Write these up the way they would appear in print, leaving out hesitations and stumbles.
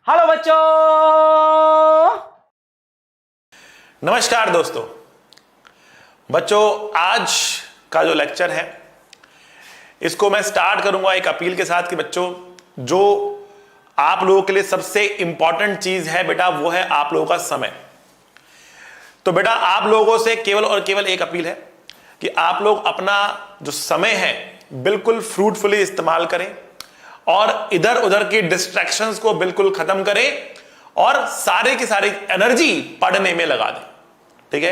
Hello बच्चों। नमस्कार बच्चों, आज का जो लेक्चर है इसको मैं स्टार्ट करूंगा एक अपील के साथ कि बच्चों, जो आप लोगों के लिए सबसे इंपॉर्टेंट चीज है बेटा, वो है आप लोगों का समय। तो बेटा आप लोगों से केवल और केवल एक अपील है कि आप लोग अपना जो समय है बिल्कुल फ्रूटफुली इस्तेमाल करें और इधर उधर की डिस्ट्रैक्शंस को बिल्कुल खत्म करें और सारे की सारी एनर्जी पढ़ने में लगा दें। ठीक है,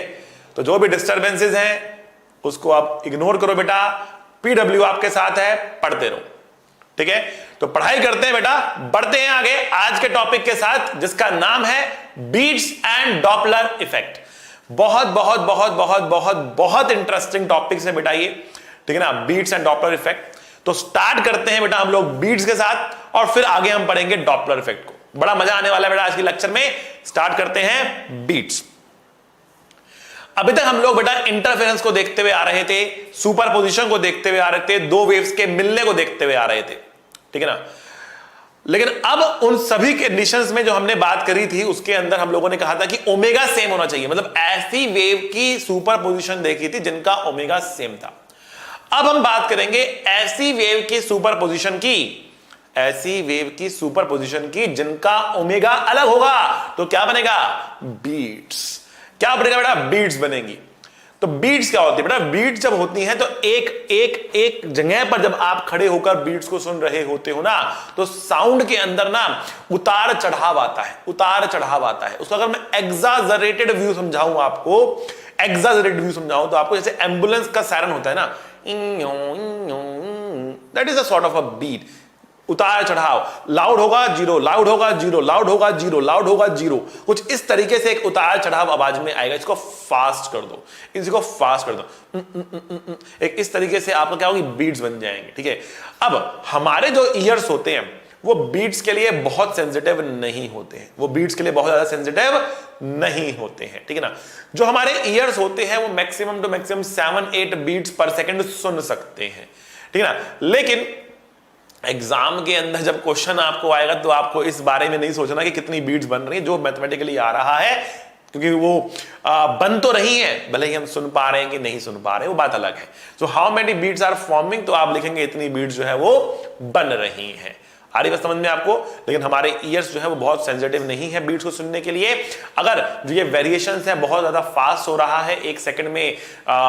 तो जो भी डिस्टर्बेंसेस हैं उसको आप इग्नोर करो बेटा। पीडब्ल्यू आपके साथ है, पढ़ते रहो। ठीक है, तो पढ़ाई करते हैं बेटा, बढ़ते हैं आगे आज के टॉपिक के साथ जिसका नाम है बीट्स एंड डॉपलर इफेक्ट। बहुत बहुत बहुत बहुत बहुत बहुत इंटरेस्टिंग टॉपिक है बेटा ये। ठीक है ना, बीट्स एंड डॉपलर इफेक्ट। तो स्टार्ट करते हैं बेटा हम लोग बीट्स के साथ और फिर आगे हम पढ़ेंगे डॉपलर इफेक्ट को। बड़ा मजा आने वाला है बेटा आज के लेक्चर में। स्टार्ट करते हैं बीट्स। अभी तक हम लोग बेटा इंटरफेरेंस को देखते हुए आ रहे थे, सुपरपोजिशन को देखते हुए आ रहे थे, दो वेव्स के मिलने को देखते हुए आ रहे थे। ठीक है ना, लेकिन अब उन सभी कंडीशंस में जो हमने बात करी थी उसके अंदर हम लोगों ने कहा था कि ओमेगा सेम होना चाहिए, मतलब ऐसी वेव की सुपरपोजिशन देखी थी जिनका ओमेगा सेम था। अब हम बात करेंगे ऐसी वेव की सुपरपोजिशन की, ऐसी वेव की सुपरपोजिशन की जिनका ओमेगा अलग होगा। तो क्या बनेगा? बीट्स। क्या बनेगा बेटा? बीट्स बनेगी। तो बीट्स क्या होती है बेटा? बीट्स जब होती हैं तो एक एक एक जगह पर जब आप खड़े होकर बीट्स को सुन रहे होते हो ना, तो साउंड के अंदर ना उतार चढ़ाव आता है, उतार चढ़ाव आता है। उसको अगर मैं एग्जाजरेटेड व्यू समझाऊं आपको, एग्जाजरेटेड व्यू समझाऊं तो आपको जैसे एम्बुलेंस का सायरन होता है ना, that is a sort of a beat. उतार चढ़ाव, लाउड होगा जीरो, लाउड होगा जीरो, लाउड होगा जीरो, लाउड होगा जीरो, कुछ इस तरीके से एक उतार चढ़ाव आवाज में आएगा। इसको फास्ट कर दो, इसको फास्ट कर दो, एक इस तरीके से आपका क्या होगी? बीट्स बन जाएंगे। ठीक है, अब हमारे जो ईयर्स होते हैं वो बीट्स के लिए बहुत सेंसिटिव नहीं होते हैं, वो बीट्स के लिए बहुत ज्यादा सेंसिटिव नहीं होते हैं। ठीक है ना, जो हमारे ईयर्स होते हैं वो मैक्सिमम टू मैक्सिमम 7-8 बीट्स पर सेकंड सुन सकते हैं। ठीक है ना, लेकिन एग्जाम के अंदर जब क्वेश्चन आपको आएगा तो आपको इस बारे में नहीं सोचना कि कितनी बीट्स बन रही है, जो मैथमेटिकली आ रहा है, क्योंकि वो बन तो रही है, भले ही हम सुन पा रहे हैं कि नहीं सुन पा रहे हैं वो बात अलग है। So how many beats are forming, तो आप लिखेंगे इतनी बीट्स जो है वो बन रही हैं। आ रही बात समझ में आपको? लेकिन हमारे ईयर्स जो है वो बहुत सेंसिटिव नहीं है बीट्स को सुनने के लिए। अगर जो ये वेरिएशंस है बहुत ज्यादा फास्ट हो रहा है, एक सेकंड में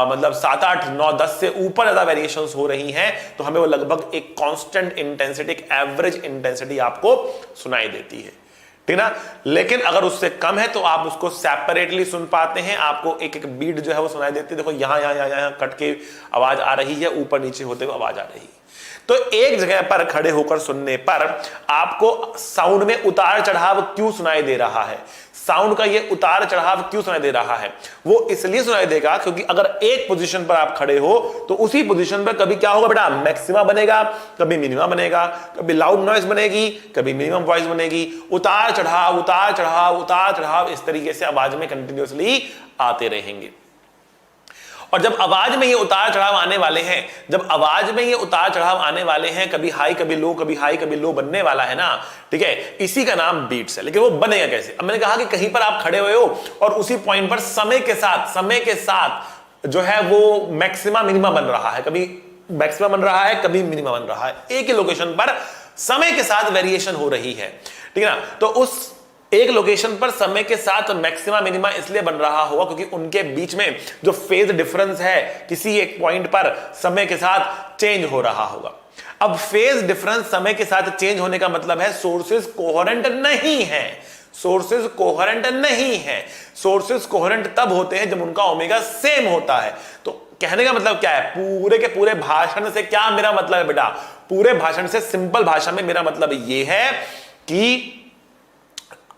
मतलब 7, 8, 9, 10 से ऊपर ज्यादा वेरिएशंस हो रही हैं, तो हमें वो लगभग एक कांस्टेंट इंटेंसिटी, एक एवरेज इंटेंसिटी आपको सुनाई देती है। ठीक ना, लेकिन अगर उससे कम है तो आप उसको सेपरेटली सुन पाते हैं, आपको एक एक बीट जो है वो सुनाई देती है। देखो यहां यहां यहां यहां कट के आवाज आ रही है, ऊपर नीचे होते हुए आवाज आ रही है। तो एक जगह पर खड़े होकर सुनने पर आपको साउंड में उतार चढ़ाव क्यों सुनाई दे रहा है? साउंड का ये उतार चढ़ाव क्यों सुनाई दे रहा है? वो इसलिए सुनाई देगा क्योंकि अगर एक पोजीशन पर आप खड़े हो तो उसी पोजीशन पर कभी क्या होगा बेटा? मैक्सिमा बनेगा, कभी मिनिमा बनेगा, कभी लाउड नॉइज बनेगी, कभी मिनिमम वॉइस बनेगी। उतार चढ़ाव, उतार चढ़ाव, उतार चढ़ाव, इस तरीके से आवाज में कंटिन्यूअसली आते रहेंगे। और जब आवाज में ये उतार चढ़ाव आने वाले हैं, जब आवाज में ये उतार चढ़ाव आने वाले हैं, कभी हाई कभी लो, कभी हाई कभी लो बनने वाला है ना, ठीक है, इसी का नाम बीट्स है। लेकिन वो बनेगा कैसे? अब मैंने कहा कि कहीं पर आप खड़े हुए हो और उसी पॉइंट पर समय के साथ जो है वो मैक्सिमा मिनिमा बन रहा है, कभी मैक्सिमा बन रहा है, कभी मिनिमा बन रहा है, एक ही लोकेशन पर समय के साथ वेरिएशन हो रही है। ठीक है ना, तो उस एक लोकेशन पर समय के साथ मैक्सिमा मिनिमा इसलिए बन रहा होगा क्योंकि उनके बीच में जो फेज डिफरेंस है किसी एक पॉइंट पर समय के साथ चेंज हो रहा होगा। अब फेज डिफरेंस समय के साथ चेंज होने का मतलब है सोर्सेज कोहेरेंट नहीं है, सोर्सेज कोहेरेंट नहीं है। सोर्सेज कोहेरेंट तब होते हैं जब उनका ओमेगा सेम होता है। तो कहने का मतलब क्या है? पूरे के पूरे भाषण से क्या मेरा मतलब है बेटा? पूरे भाषण से सिंपल भाषा में मेरा मतलब यह है कि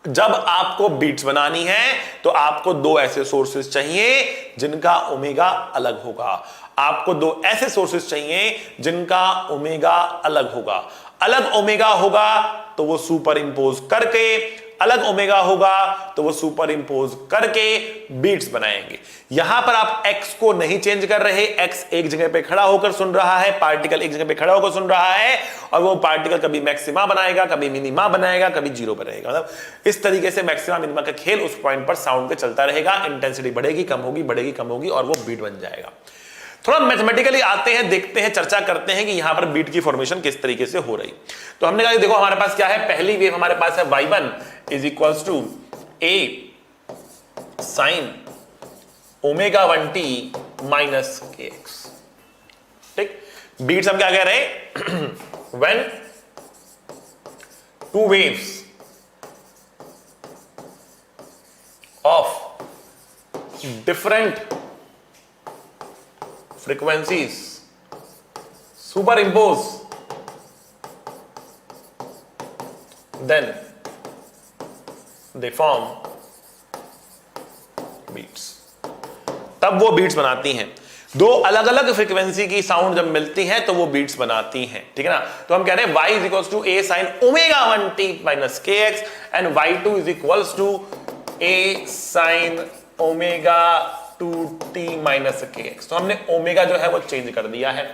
जब आपको बीट्स बनानी है तो आपको दो ऐसे सोर्सेस चाहिए जिनका ओमेगा अलग होगा। आपको दो ऐसे सोर्सेस चाहिए जिनका ओमेगा अलग होगा। अलग ओमेगा होगा तो वो सुपर इंपोज करके अलग ओमेगा होगा तो वो सुपर इंपोज करके बीट्स बनाएंगे। यहां पर आप x को नहीं चेंज कर रहे, x एक जगह पे खड़ा होकर सुन रहा है, पार्टिकल एक जगह पे खड़ा होकर सुन रहा है, और वो पार्टिकल कभी मैक्सिमा बनाएगा, कभी मिनिमा बनाएगा, कभी जीरो बनाएगा। मतलब इस तरीके से मैक्सिमा मिनिमा का खेल उस पॉइंट पर साउंड पे चलता रहेगा। इंटेंसिटी बढ़ेगी, कम होगी, बढ़ेगी, कम होगी, और वो बीट बन जाएगा। थोड़ा मैथमेटिकली आते हैं, देखते हैं, चर्चा करते हैं कि यहां पर बीट की फॉर्मेशन किस तरीके से हो रही। तो हमने कहा देखो हमारे पास क्या है, पहली वेव हमारे पास है y1 is equals to A sine omega 1t minus kx। ठीक, बीट्स हम क्या कह रहे हैं, when two waves of different frequencies superimpose, then they form beats। तब वो बीट्स बनाती हैं। दो अलग अलग फ्रीक्वेंसी की साउंड जब मिलती है तो वो बीट्स बनाती हैं, ठीक है ना। तो हम कह रहे हैं y is equals to a sin omega 1t minus kx and y2 is equals to a sin omega 2t minus kx। तो हमने ओमेगा जो है वो चेंज कर दिया है,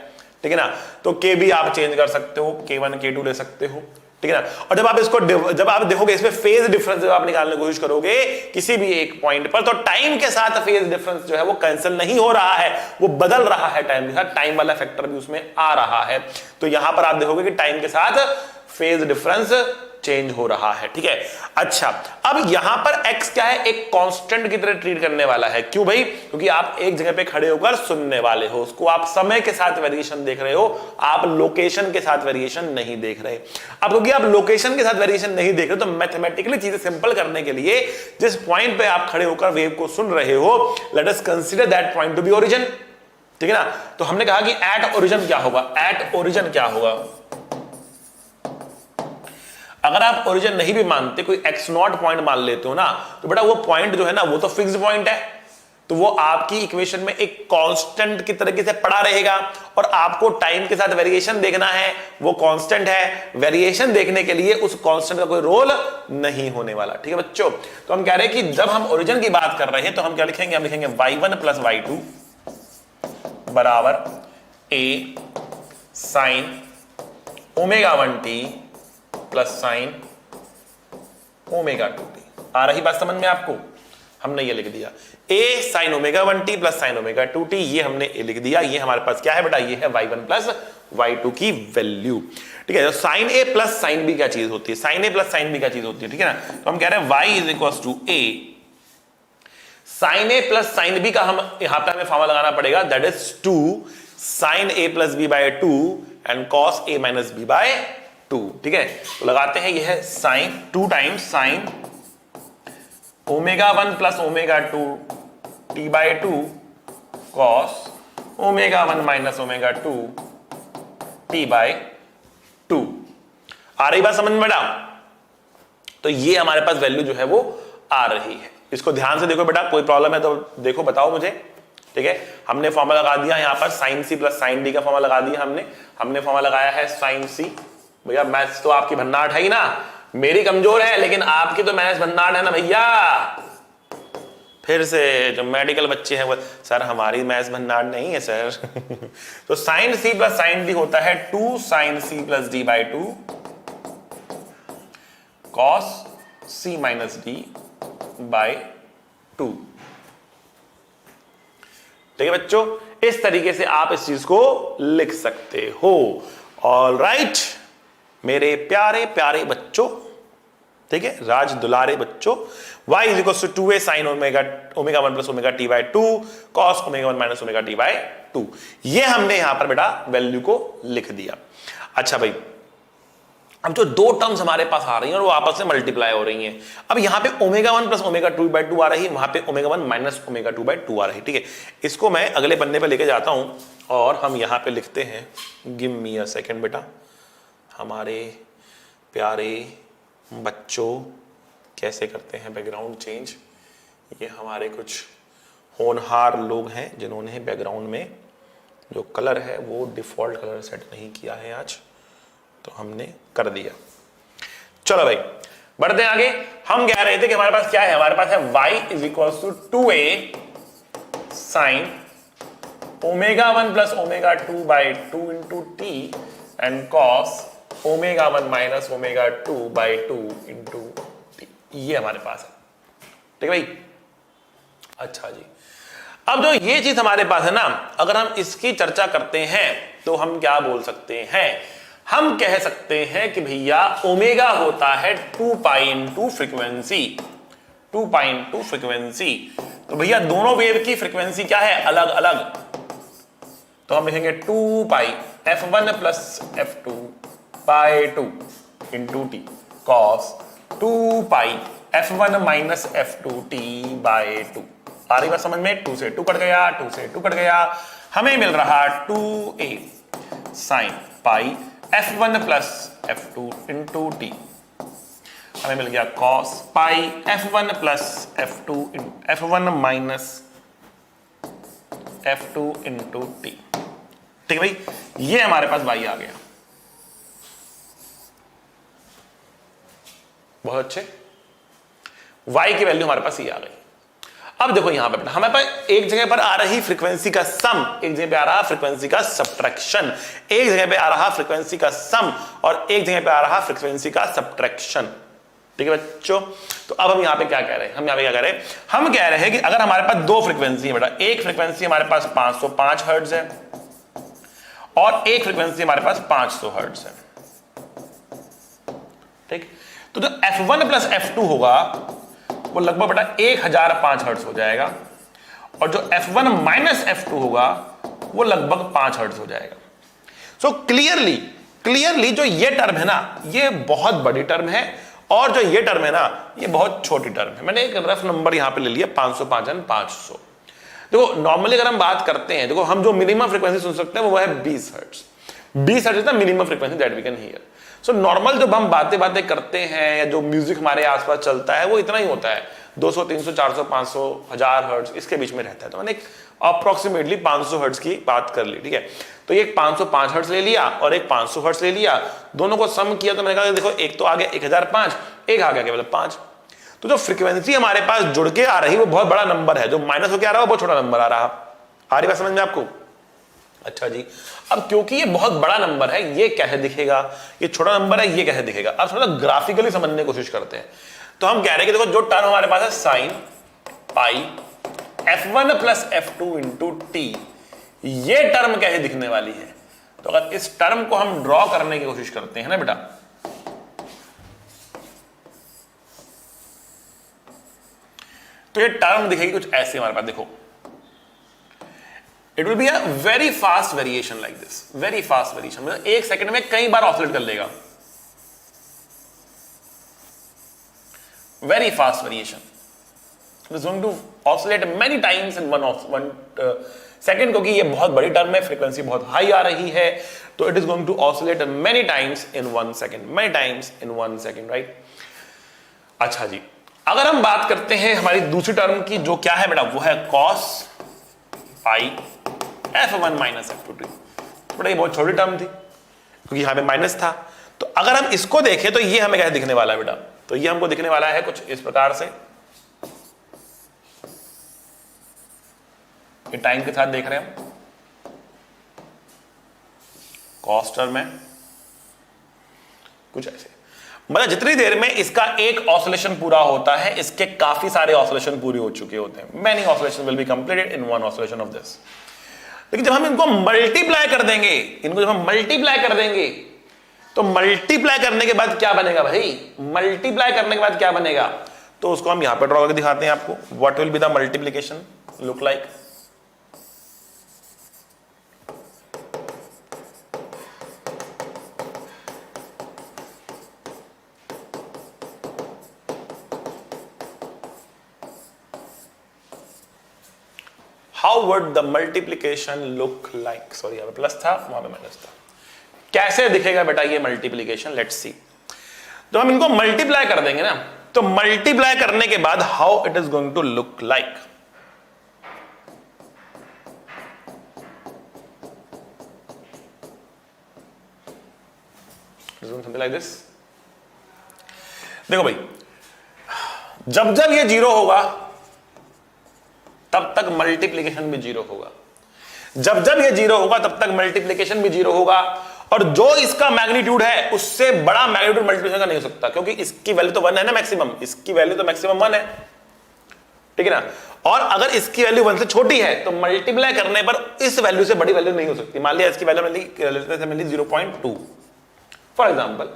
ठीक है ना। तो k भी आप चेंज कर सकते हो, k1 k2 ले सकते हो, ठीक है ना। और जब आप देखोगे इसमें फेज डिफरेंस जब आप निकालने की कोशिश करोगे किसी भी एक पॉइंट पर, तो टाइम के साथ फेज डिफरेंस जो है वो कैंसिल नहीं हो रहा है, वो बदल रहा है टाइम के साथ, टाइम वाला फैक्टर भी उसमें आ रहा है। तो यहां पर आप देखोगे कि टाइम के साथ फेज डिफरेंस चेंज हो रहा है, ठीक है। अच्छा, अब यहां पर x क्या है, एक कांस्टेंट की तरह ट्रीट करने वाला है। क्यों भाई, क्योंकि आप एक जगह पे खड़े होकर सुनने वाले हो, उसको आप समय के साथ वेरिएशन देख रहे हो, आप लोकेशन के साथ वेरिएशन नहीं देख रहे। अब क्योंकि आप लोकेशन के साथ वेरिएशन नहीं देख रहे तो मैथमेटिकली चीजें सिंपल करने के लिए जिस पॉइंट पे आप खड़े होकर वेव को सुन रहे हो, let us consider that point to be origin, ठीक है ना। तो हमने कहा कि एट ओरिजिन क्या होगा, एट ओरिजिन क्या होगा। अगर आप ओरिजिन नहीं भी मानते, कोई x0 पॉइंट मान लेते हो ना, तो बेटा वो पॉइंट जो है ना वो तो फिक्स्ड पॉइंट है, तो वो आपकी इक्वेशन में एक कांस्टेंट की तरीके से पड़ा रहेगा, और आपको टाइम के साथ वेरिएशन देखना है, वो कांस्टेंट है। वेरिएशन देखने के लिए उस कांस्टेंट का कोई रोल नहीं होने वाला, ठीक है बच्चों। तो हम कह रहे हैं कि जब हम ओरिजिन की बात कर रहे हैं तो हम क्या लिखेंगे, हम लिखेंगे y1 प्लस y2 बराबर a sign omega 1t plus sine omega 2t। आ रही बात समझ में आपको, हमने ये लिख दिया a sign omega 1t plus sine omega 2t, ये हमने a लिख दिया। ये हमारे पास क्या है बेटा, ये है y1 प्लस y2 की वैल्यू, ठीक है। Sine a plus sine b क्या चीज होती है, sine a plus sine b क्या चीज होती है, ठीक है ना। तो हम कह रहे हैं y is equal to a sine a plus sine b का हम यहां पे हमें फॉर्मूला लगाना पड़ेगा, that is 2 sine a plus b by 2 and cos a minus b by 2, ठीक है। तो लगाते हैं, यह है sine 2 times sine omega 1 plus omega 2 t by 2 cos omega 1 minus omega 2 t by 2। आ रही बात समझ में बेटा। तो ये हमारे पास वैल्यू जो है वो आ रही है, इसको ध्यान से देखो बेटा, कोई प्रॉब्लम है तो देखो बताओ मुझे, ठीक है। हमने फॉर्मूला लगा दिया यहां पर sine C plus sine D का फॉर्मूला लगा दिया हमने फॉर्मूला लगाया है साइन सी। भैया मैथ्स तो आपकी भन्नाट है ही ना, मेरी कमजोर है लेकिन आपकी तो मैथ्स भन्नाट है ना भैया। फिर से जो मेडिकल बच्चे हैं वो, सर हमारी मैथ्स भन्नाट नहीं है सर। तो sine C plus sine D होता है 2 sine C plus D by 2 cos C minus D by 2, ठीक है बच्चों। इस तरीके से आप इस चीज को लिख सकते हो। ऑल राइट मेरे प्यारे प्यारे बच्चों, ठीक है, राज दुलारे बच्चों, y is equal to 2a sine omega 1 plus omega t by 2 cos omega 1 minus omega t by 2, ये हमने यहां पर बेटा वैल्यू को लिख दिया। अच्छा भाई, अब जो दो टर्म्स हमारे पास आ रही हैं और वो आपस में मल्टीप्लाई हो रही हैं, अब यहां पे ओमेगा 1 प्लस ओमेगा 2 बाय 2 आ रही है, वहां पे ओमेगा 1 माइनस ओमेगा 2 बाय 2 आ रही है, ठीक है। इसको मैं अगले पन्ने पे लेके जाता हूं और हम यहां पे लिखते हैं, गिव मी अ सेकंड बेटा। हमारे प्यारे बच्चों कैसे करते हैं बैकग्राउंड चेंज, ये हमारे कुछ होनहार लोग हैं जिन्होंने बैकग्राउंड में जो कलर है वो डिफॉल्ट कलर सेट नहीं किया है आज, तो हमने कर दिया। चलो भाई, बढ़ते हैं आगे। हम कह रहे थे कि हमारे पास क्या है, हमारे पास है y is equal to 2a sine ω1 plus ω2 by 2 into t and cos ω1 minus ω2 by 2 into t, ये हमारे पास है। ठीक है भाई। अच्छा जी, अब जो ये चीज हमारे पास है ना, अगर हम इसकी चर्चा करते हैं तो हम क्या बोल सकते हैं, हम कह सकते हैं कि भैया ओमेगा होता है 2 pi into frequency, 2 pi into frequency. तो भैया दोनों वेव की फ्रीक्वेंसी क्या है, अलग अलग, तो हम लिखेंगे 2 पाई f1 plus f2 by 2 into T cos 2 pi f1 minus f2 T by 2। आ रही बात समझ में, 2 से 2 कट गया, 2 से 2 कट गया, हमें मिल रहा 2a sine pi f1 plus f2 into T, हमें मिल गया cos पाई f1 plus f2 f1 minus f2 into T. ठीक है भाई, ये हमारे पास y आ गया। बहुत अच्छे, y की वैल्यू हमारे पास ये आ गई। अब देखो यहां पे हमारे पास एक जगह पर आ रही फ्रीक्वेंसी का सम, एक जगह पे आ रहा फ्रीक्वेंसी का सब्ट्रैक्शन, एक जगह पे आ रहा फ्रीक्वेंसी का सम और एक जगह पे आ रहा फ्रीक्वेंसी का सब्ट्रैक्शन। ठीक है बच्चों, तो अब हम यहां पे क्या कह रहे हैं, हम यहां पे क्या कह रहे हैं, हम कह रहे हैं कि अगर हमारे पास दो फ्रीक्वेंसी है बेटा, एक फ्रीक्वेंसी हमारे पास 505 हर्ट्ज है और एक फ्रीक्वेंसी हमारे पास 500 हर्ट्ज है। ठीक, तो जो f1 प्लस f2 होगा वो लगभग बेटा 1005 हर्ट्ज हो जाएगा और जो f1 माइनस f2 होगा वो लगभग 5 हर्ट्ज हो जाएगा। सो क्लियरली जो ये टर्म है ना, ये बहुत बड़ी टर्म है और जो ये टर्म है ना, ये बहुत छोटी टर्म है। मैंने एक रफ नंबर यहां पे ले लिया 505 एंड 500। देखो नॉर्मली अगर हम बात करते हैं, देखो हम जो मिनिमम फ्रीक्वेंसी सुन सकते हैं वो है 20 hertz. 20 hertz is the minimum frequency that we can hear. So normal जब हम बातें करते हैं या जो म्यूजिक हमारे आसपास चलता है वो इतना ही होता है, 200 300 400 500 1000 हर्ट्ज इसके बीच में रहता है। तो मैंने एक अप्रोक्सीमेटली 500 हर्ट्ज की बात कर ली। ठीक है, तो एक 505 हर्ट्ज ले लिया और एक 500 हर्ट्ज ले लिया, दोनों को सम किया तो मैंने कहा देखो एक तो आ गया 1005, एक आ गया केवल 5। तो जो फ्रीक्वेंसी हमारे पास जुड़ के आ रही वो बहुत बड़ा नंबर है, जो माइनस होकर आ रहा है वो बहुत छोटा नंबर आ रहा। आ रही बात समझ में आपको? अच्छा जी, अब क्योंकि ये बहुत बड़ा नंबर है, ये कैसे दिखेगा, ये छोटा नंबर है, ये कैसे दिखेगा, अब थोड़ा ग्राफिकली समझने की कोशिश करते हैं। तो हम कह रहे हैं कि देखो जो टर्म हमारे पास है sine pi f1 plus f2 into t, ये टर्म कैसे दिखने वाली है। तो अगर इस टर्म को हम ड्रॉ करने की कोशिश करते हैं ना बेटा, तो ये टर्म दिखेगी कुछ ऐसे हमारे पास। देखो it will be a very fast variation like this, very fast variation, मतलब एक सेकंड में कई बार ऑसिलेट कर लेगा, very fast variation. It is going to oscillate many times in one second, क्योंकि ये बहुत बड़ी टर्म है, फ्रीक्वेंसी बहुत हाई आ रही है, तो it is going to oscillate many times in 1 second, many times in 1 second, right. अच्छा जी, अगर हम बात करते हैं हमारी दूसरी टर्म की, जो क्या है बेटा, वो है cos पाई f1 माइनस f2 टी। बेटा ये बहुत छोटी टर्म थी क्योंकि यहां पे माइनस था, तो अगर हम इसको देखें तो ये हमें क्या दिखने वाला है बेटा, तो ये हमको दिखने वाला है कुछ इस प्रकार से, ये टाइम के साथ देख रहे हैं हम, कॉस टर्म है कुछ ऐसे, मतलब जितनी देर में इसका एक ऑसिलेशन पूरा होता है, इसके काफी सारे ऑसिलेशन पूरे हो चुके होते हैं, many oscillation will be completed in one oscillation of this. लेकिन जब हम इनको मल्टीप्लाई कर देंगे, इनको जब हम मल्टीप्लाई कर देंगे, तो मल्टीप्लाई करने के बाद क्या बनेगा भाई, मल्टीप्लाई करने के बाद क्या बनेगा, तो उसको हम यहां पर ड्रॉ करके दिखाते हैं आपको। What will be the multiplication look like. How would the multiplication look like? Sorry, यहाँ पे प्लस था, वहां पे माइनस था। कैसे दिखेगा बेटा ये मल्टीप्लीकेशन, लेट्स सी। तो हम इनको मल्टीप्लाई कर देंगे ना, तो मल्टीप्लाई करने के बाद how it is going to look like. Something like this. देखो भाई, जब जब ये जीरो होगा तब तक मल्टीप्लीकेशन भी जीरो होगा, जब जब ये जीरो होगा तब तक मल्टीप्लीकेशन भी जीरो होगा, और जो इसका मैग्नीट्यूड है उससे बड़ा मैग्नीट्यूड मल्टीप्लिकेशन का नहीं हो सकता, क्योंकि इसकी वैल्यू तो 1 है ना मैक्सिमम, इसकी वैल्यू तो मैक्सिमम 1 है, ठीक है ना। और अगर इसकी वैल्यू 1 से छोटी है तो मल्टीप्लाई करने पर इस वैल्यू से बड़ी वैल्यू नहीं हो सकती। मान लिया इसकी वैल्यू मिली 0.2 फॉर एग्जांपल,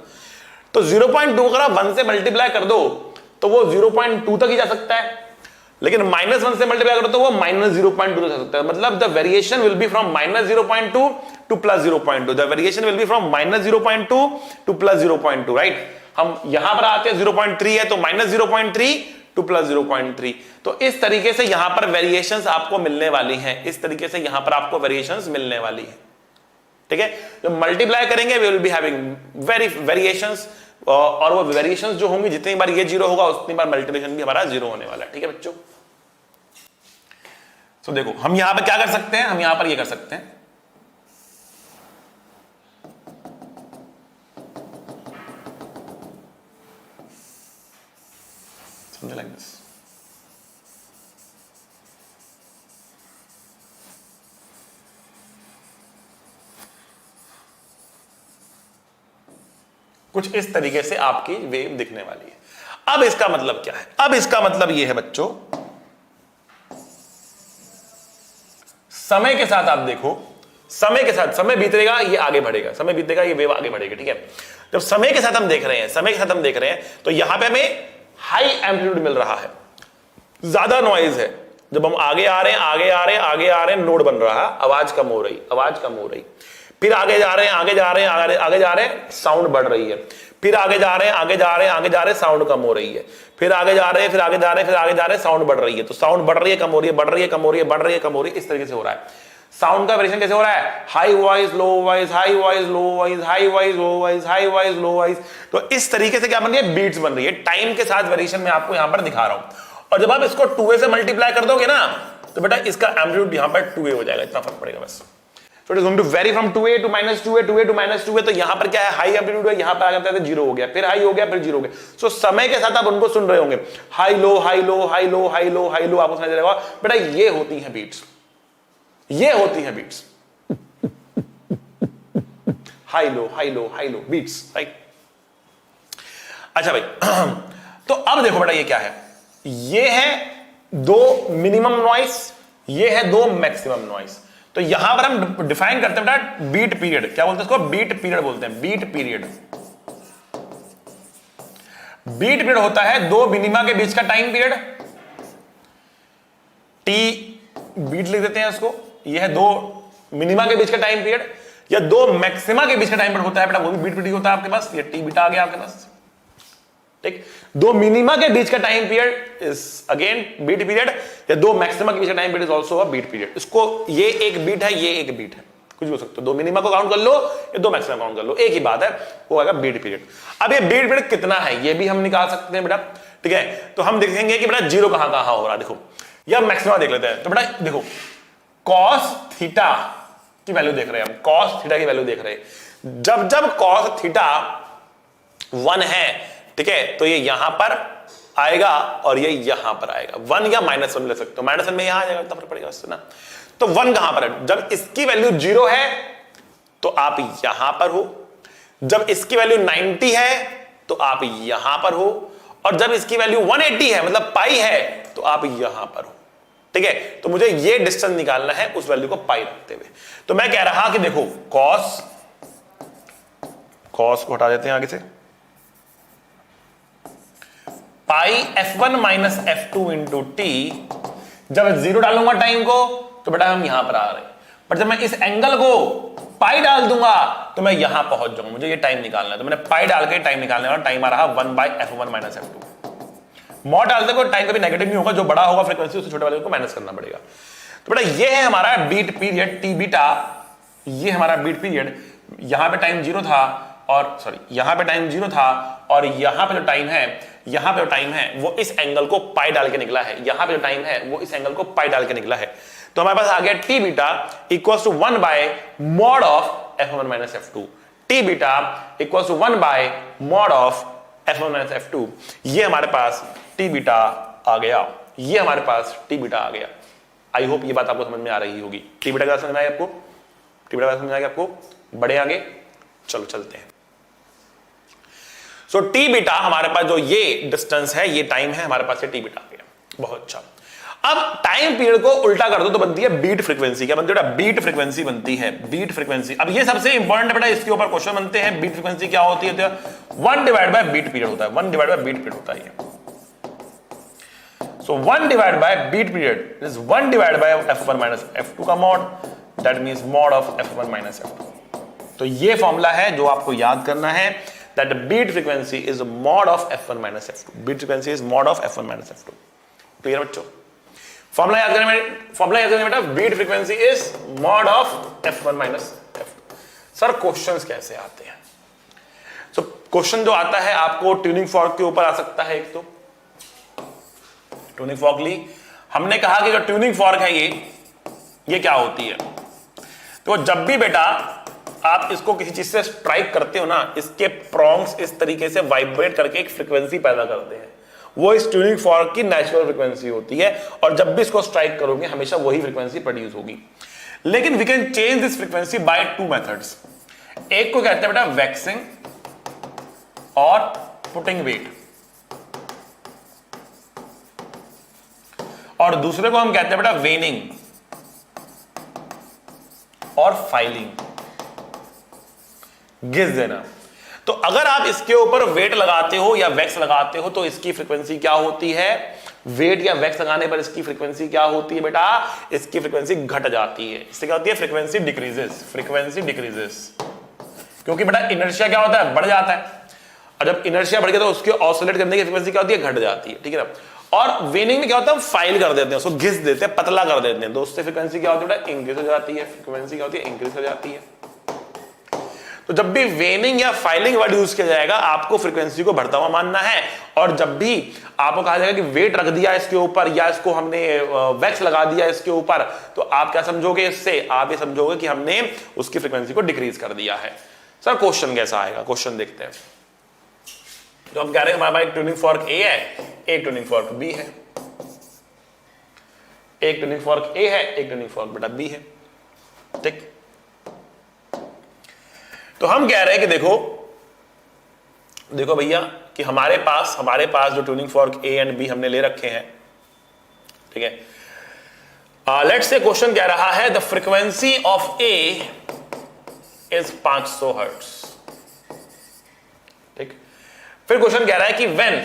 तो 0.2 अगर आप 1 से मल्टीप्लाई कर दो तो वो 0.2 तक ही जा सकता है, लेकिन -1 से मल्टीप्लाई करो तो वो -0.2 तक जा सकता है। मतलब the variation will be from -0.2 to +0.2, the variation will be from -0.2 to +0.2, right. हम यहां पर आते हैं 0.3 है तो -0.3 टू +0.3, तो इस तरीके से यहां पर वेरिएशंस आपको मिलने वाली हैं, इस तरीके से यहां पर आपको वेरिएशंस मिलने वाली है, ठीक है। जो मल्टीप्लाई करेंगे we will be having variations, और वो वेरिएशंस जो होंगी जितनी बार ये जीरो होगा उतनी बार मल्टीप्लिकेशन भी हमारा जीरो होने वाला है, ठीक है बच्चों। तो देखो हम यहां पर क्या कर सकते हैं, हम यहां पर ये कर सकते हैं, something like this। कुछ इस तरीके से आपकी वेव दिखने वाली है। अब इसका मतलब क्या है, अब इसका मतलब यह है बच्चों, समय के साथ आप देखो, समय के साथ समय बीतेगा ये आगे बढ़ेगा, समय बीतेगा ये वेव आगे बढ़ेगी, ठीक है। जब समय के साथ हम देख रहे हैं, समय के साथ हम देख रहे हैं तो यहां पे हमें हाई एम्पलीट्यूड मिल रहा है, ज्यादा नॉइज है। जब हम आगे आ रहे हैं आगे आ रहे हैं आगे आ रहे हैं, नोड बन रहा है, आवाज कम हो रही, आवाज कम हो रही, फिर आगे जा रहे हैं आगे जा रहे हैं आगे जा रहे हैं, साउंड बढ़ रही है, फिर आगे जा रहे हैं आगे जा रहे हैं आगे जा रहे हैं, साउंड कम हो रही है, फिर आगे जा रहे हैं फिर आगे जा रहे हैं फिर आगे जा रहे हैं, साउंड बढ़ रही है। तो साउंड बढ़ रही है कम हो रही है, बढ़ रही है कम हो रही है, बढ़ रही है कम हो रही है, इस तरीके से हो रहा है। साउंड का वेरिएशन कैसे हो रहा है, high voice low voice, high voice low voice, high voice low voice, high voice low voice. तो इस तरीके से क्या बन रही है, बीट्स बन रही है, टाइम के साथ वेरिएशन मैं आपको यहां पर दिखा रहा हूं। और जब आप इसको 2a से मल्टीप्लाई कर दोगे ना तो बेटा इसका एम्पलीट्यूड यहां पर 2a हो जाएगा, इतना फर्क पड़ेगा बस। So it is going to vary from 2a to -2a, 2a to -2a। तो यहां पर क्या है, हाई एम्पलीट्यूड है, यहां पर आ जाता है जीरो हो गया, फिर हाई हो गया, फिर जीरो हो गया। सो समय के साथ आप उनको सुन रहे होंगे, high low high low high low high low high लो, आपको समझ रहेगा बेटा ये होती है बीट्स, ये होती है beats, high low high low high low beats, right. अच्छा भाई तो अब देखो बेटा ये क्या है, ये है दो मिनिमम नॉइस, ये है दो मैक्सिमम नॉइस। तो यहां पर हम डिफाइन करते हैं बेटा बीट पीरियड, क्या बोलते हैं इसको, बीट पीरियड बोलते हैं, बीट पीरियड। बीट पीरियड होता है दो मिनिमा के बीच का टाइम पीरियड, टी बीट लिख देते हैं उसको, यह है दो मिनिमा के बीच का टाइम पीरियड, या दो मैक्सिमा के बीच का टाइम पीरियड होता है बेटा, वो भी बीट पीरियड होता है आपके पास, ये टी बीटा आ गया आपके पास, ठीक। दो मिनिमा के बीच का time period is again beat period, या दो मैक्सिमा के बीच का time period is also a beat period. इसको ये एक बीट है ये एक बीट है, कुछ भी हो सकता है, दो मिनिमा को काउंट कर लो या दो मैक्सिमा काउंट कर लो, एक ही बात है, वो आएगा बीट पीरियड। अब ये बीट पीरियड कितना है ये भी हम निकाल सकते हैं बेटा, ठीक है। तो हम देखेंगे कि बेटा जीरो कहां कहां हो रहा है, देखो या मैक्सिमा देख लेते हैं। तो बेटा देखो कॉस थीटा की वैल्यू देख रहे हैं हम, कॉस थीटा की वैल्यू देख रहे हैं, जब जब कॉस थीटा 1 है, ठीक है, तो ये यहां पर आएगा और ये यहां पर आएगा, 1 या -1 ले सकते हो, -1 में यहां आ जाएगा, तब पड़ेगा उससे ना। तो 1 कहां पर है, जब इसकी वैल्यू 0 है तो आप यहां पर हो, जब इसकी वैल्यू 90 है तो आप यहां पर हो, और जब इसकी वैल्यू 180 है मतलब पाई है तो आप यहां पर हो, ठीक है। तो मुझे ये डिस्टेंस निकालना है उस वैल्यू को पाई रखते हुए। तो मैं कह रहा कि देखो कॉस को हटा देते हैं आगे से, पाई f1 minus f2 into T, जब 0 डालूंगा टाइम को तो बेटा हम यहां पर आ रहे हैं, पर जब मैं इस एंगल को पाई डाल दूंगा तो मैं यहां पहुंच जाऊंगा, मुझे ये टाइम निकालना है। तो मैंने पाई डाल के टाइम निकालने वाला, टाइम आ रहा 1/f1 माइनस f2। मॉड डालते को टाइम कभी नेगेटिव नहीं होगा, जो बड़ा होगा फ्रीक्वेंसी उससे छोटे वाले को माइनस करना पड़ेगा। तो बेटा ये है हमारा बीट पीरियड टी बीटा, ये हमारा बीट पीरियड। यहां पे टाइम 0 था और सॉरी यहां पे टाइम 0 था, और यहां पे जो टाइम है, यहां पे जो टाइम है वो इस एंगल को पाई डाल के निकला है, यहां पे जो टाइम है वो इस एंगल को पाई डाल के निकला है। तो हमारे पास आ गया T beta equals to 1 by mod of f1 minus f2, T beta equals to 1 by mod of F1 minus F2, ये हमारे पास टी बीटा आ गया, ये हमारे पास टी बीटा आ गया। आई होप ये बात आपको समझ में आ रही होगी। टी बीटा का समझ में आया आपको? टी बीटा का समझ में आया आपको? बड़े आगे चलो चलते हैं। सो टी बीटा हमारे पास जो ये डिस्टेंस है, ये टाइम है, हमारे पास ये टी बीटा आ गया। बहुत अच्छा। अब टाइम पीरियड को उल्टा कर दो तो बनती है बीट फ्रीक्वेंसी। क्या बनती है बेटा? बीट फ्रीक्वेंसी बनती है, बीट फ्रीक्वेंसी। अब ये सबसे इंपॉर्टेंट है बेटा, इसके ऊपर क्वेश्चन बनते हैं। बीट फ्रीक्वेंसी क्या होती है? तो 1 डिवाइड बाय बीट पीरियड होता है, 1 डिवाइड बाय बीट पीरियड होता है। So 1 divide by beat period is 1 divide by f1 minus f2 का mod, that means mod of f1 minus f2। तो ये फॉर्मूला है जो आपको याद करना है, that beat frequency is mod of f1 minus f2। Beat frequency is mod of f1 minus f2। Clear बच्चों? फॉर्मूला याद करने बेटा, beat frequency is mod of f1 minus f2। Sir questions कैसे आते हैं? सो क्वेश्चन जो आता है आपको ट्यूनिंग फॉर्क के ऊपर आ सकता है। एक तो ट्यूनिंग फॉर्क ली, हमने कहा कि जो ट्यूनिंग फॉर्क है ये क्या होती है? तो जब भी बेटा आप इसको किसी चीज से स्ट्राइक करते हो ना, इसके प्रॉन्ग्स इस तरीके से वाइब्रेट करके एक फ्रीक्वेंसी पैदा करते हैं, वो इस ट्यूनिंग फॉर्क की नेचुरल फ्रीक्वेंसी होती है। और जब भी इसको स्ट्राइक करोगे हमेशा वही फ्रीक्वेंसी प्रोड्यूस होगी। लेकिन we can change this frequency by 2 methods. एक को कहते हैं बेटा वैक्सिंग और पुटिंग वेट, और दूसरे को हम कहते हैं बेटा वेनिंग और फाइलिंग। घिस देना। तो अगर आप इसके ऊपर वेट लगाते हो या वैक्स लगाते हो तो इसकी फ्रीक्वेंसी क्या होती है? वेट या वैक्स लगाने पर इसकी फ्रीक्वेंसी क्या होती है बेटा? इसकी फ्रीक्वेंसी घट जाती है। इससे क्या होती है? Frequency decreases, frequency decreases. क्योंकि बेटा इनर्शिया क्या होता है? बढ़ जाता है, और जब इनर्शिया बढ़ गया तो उसके ऑसिलेट करने की फ्रीक्वेंसी क्या होती है? घट जाती है। ठीक है ना? और वेनिंग में क्या होता है? हम फाइल कर देते हैं, उसको घिस देते हैं, पतला कर देते हैं, तो उससे फ्रीक्वेंसी क्या होती है बेटा? इंक्रीज हो जाती है। फ्रीक्वेंसी क्या होती है? इंक्रीज हो जाती है। तो जब भी वेनिंग या फाइलिंग वर्ड यूज किया जाएगा आपको फ्रीक्वेंसी को बढ़ता हुआ मानना है। और जब भी आपको कहा जाएगा कि वेट रख दिया इसके ऊपर या इसको हमने वैक्स लगा दिया इसके ऊपर, तो आप क्या समझोगे? इससे आप ये समझोगे कि हमने उसकी फ्रीक्वेंसी को डिक्रीज कर दिया है। सर क्वेश्चन कैसा आएगा? क्वेश्चन देखते हैं। तो हम कह रहे हैं हमारे पास एक ट्यूनिंग फॉर्क ए है, एक ट्यूनिंग फॉर्क बी है, एक ट्यूनिंग फॉर्क ए है, एक ट्यूनिंग फॉर्क बेटा बी है। ठीक, तो हम कह रहे हैं कि देखो भैया कि हमारे पास जो tuning fork A and B हमने ले रखे हैं, ठीक है। लेट्स से क्वेश्चन कह रहा है the frequency of A is 500 hertz. ठीक, फिर क्वेश्चन कह रहा है कि when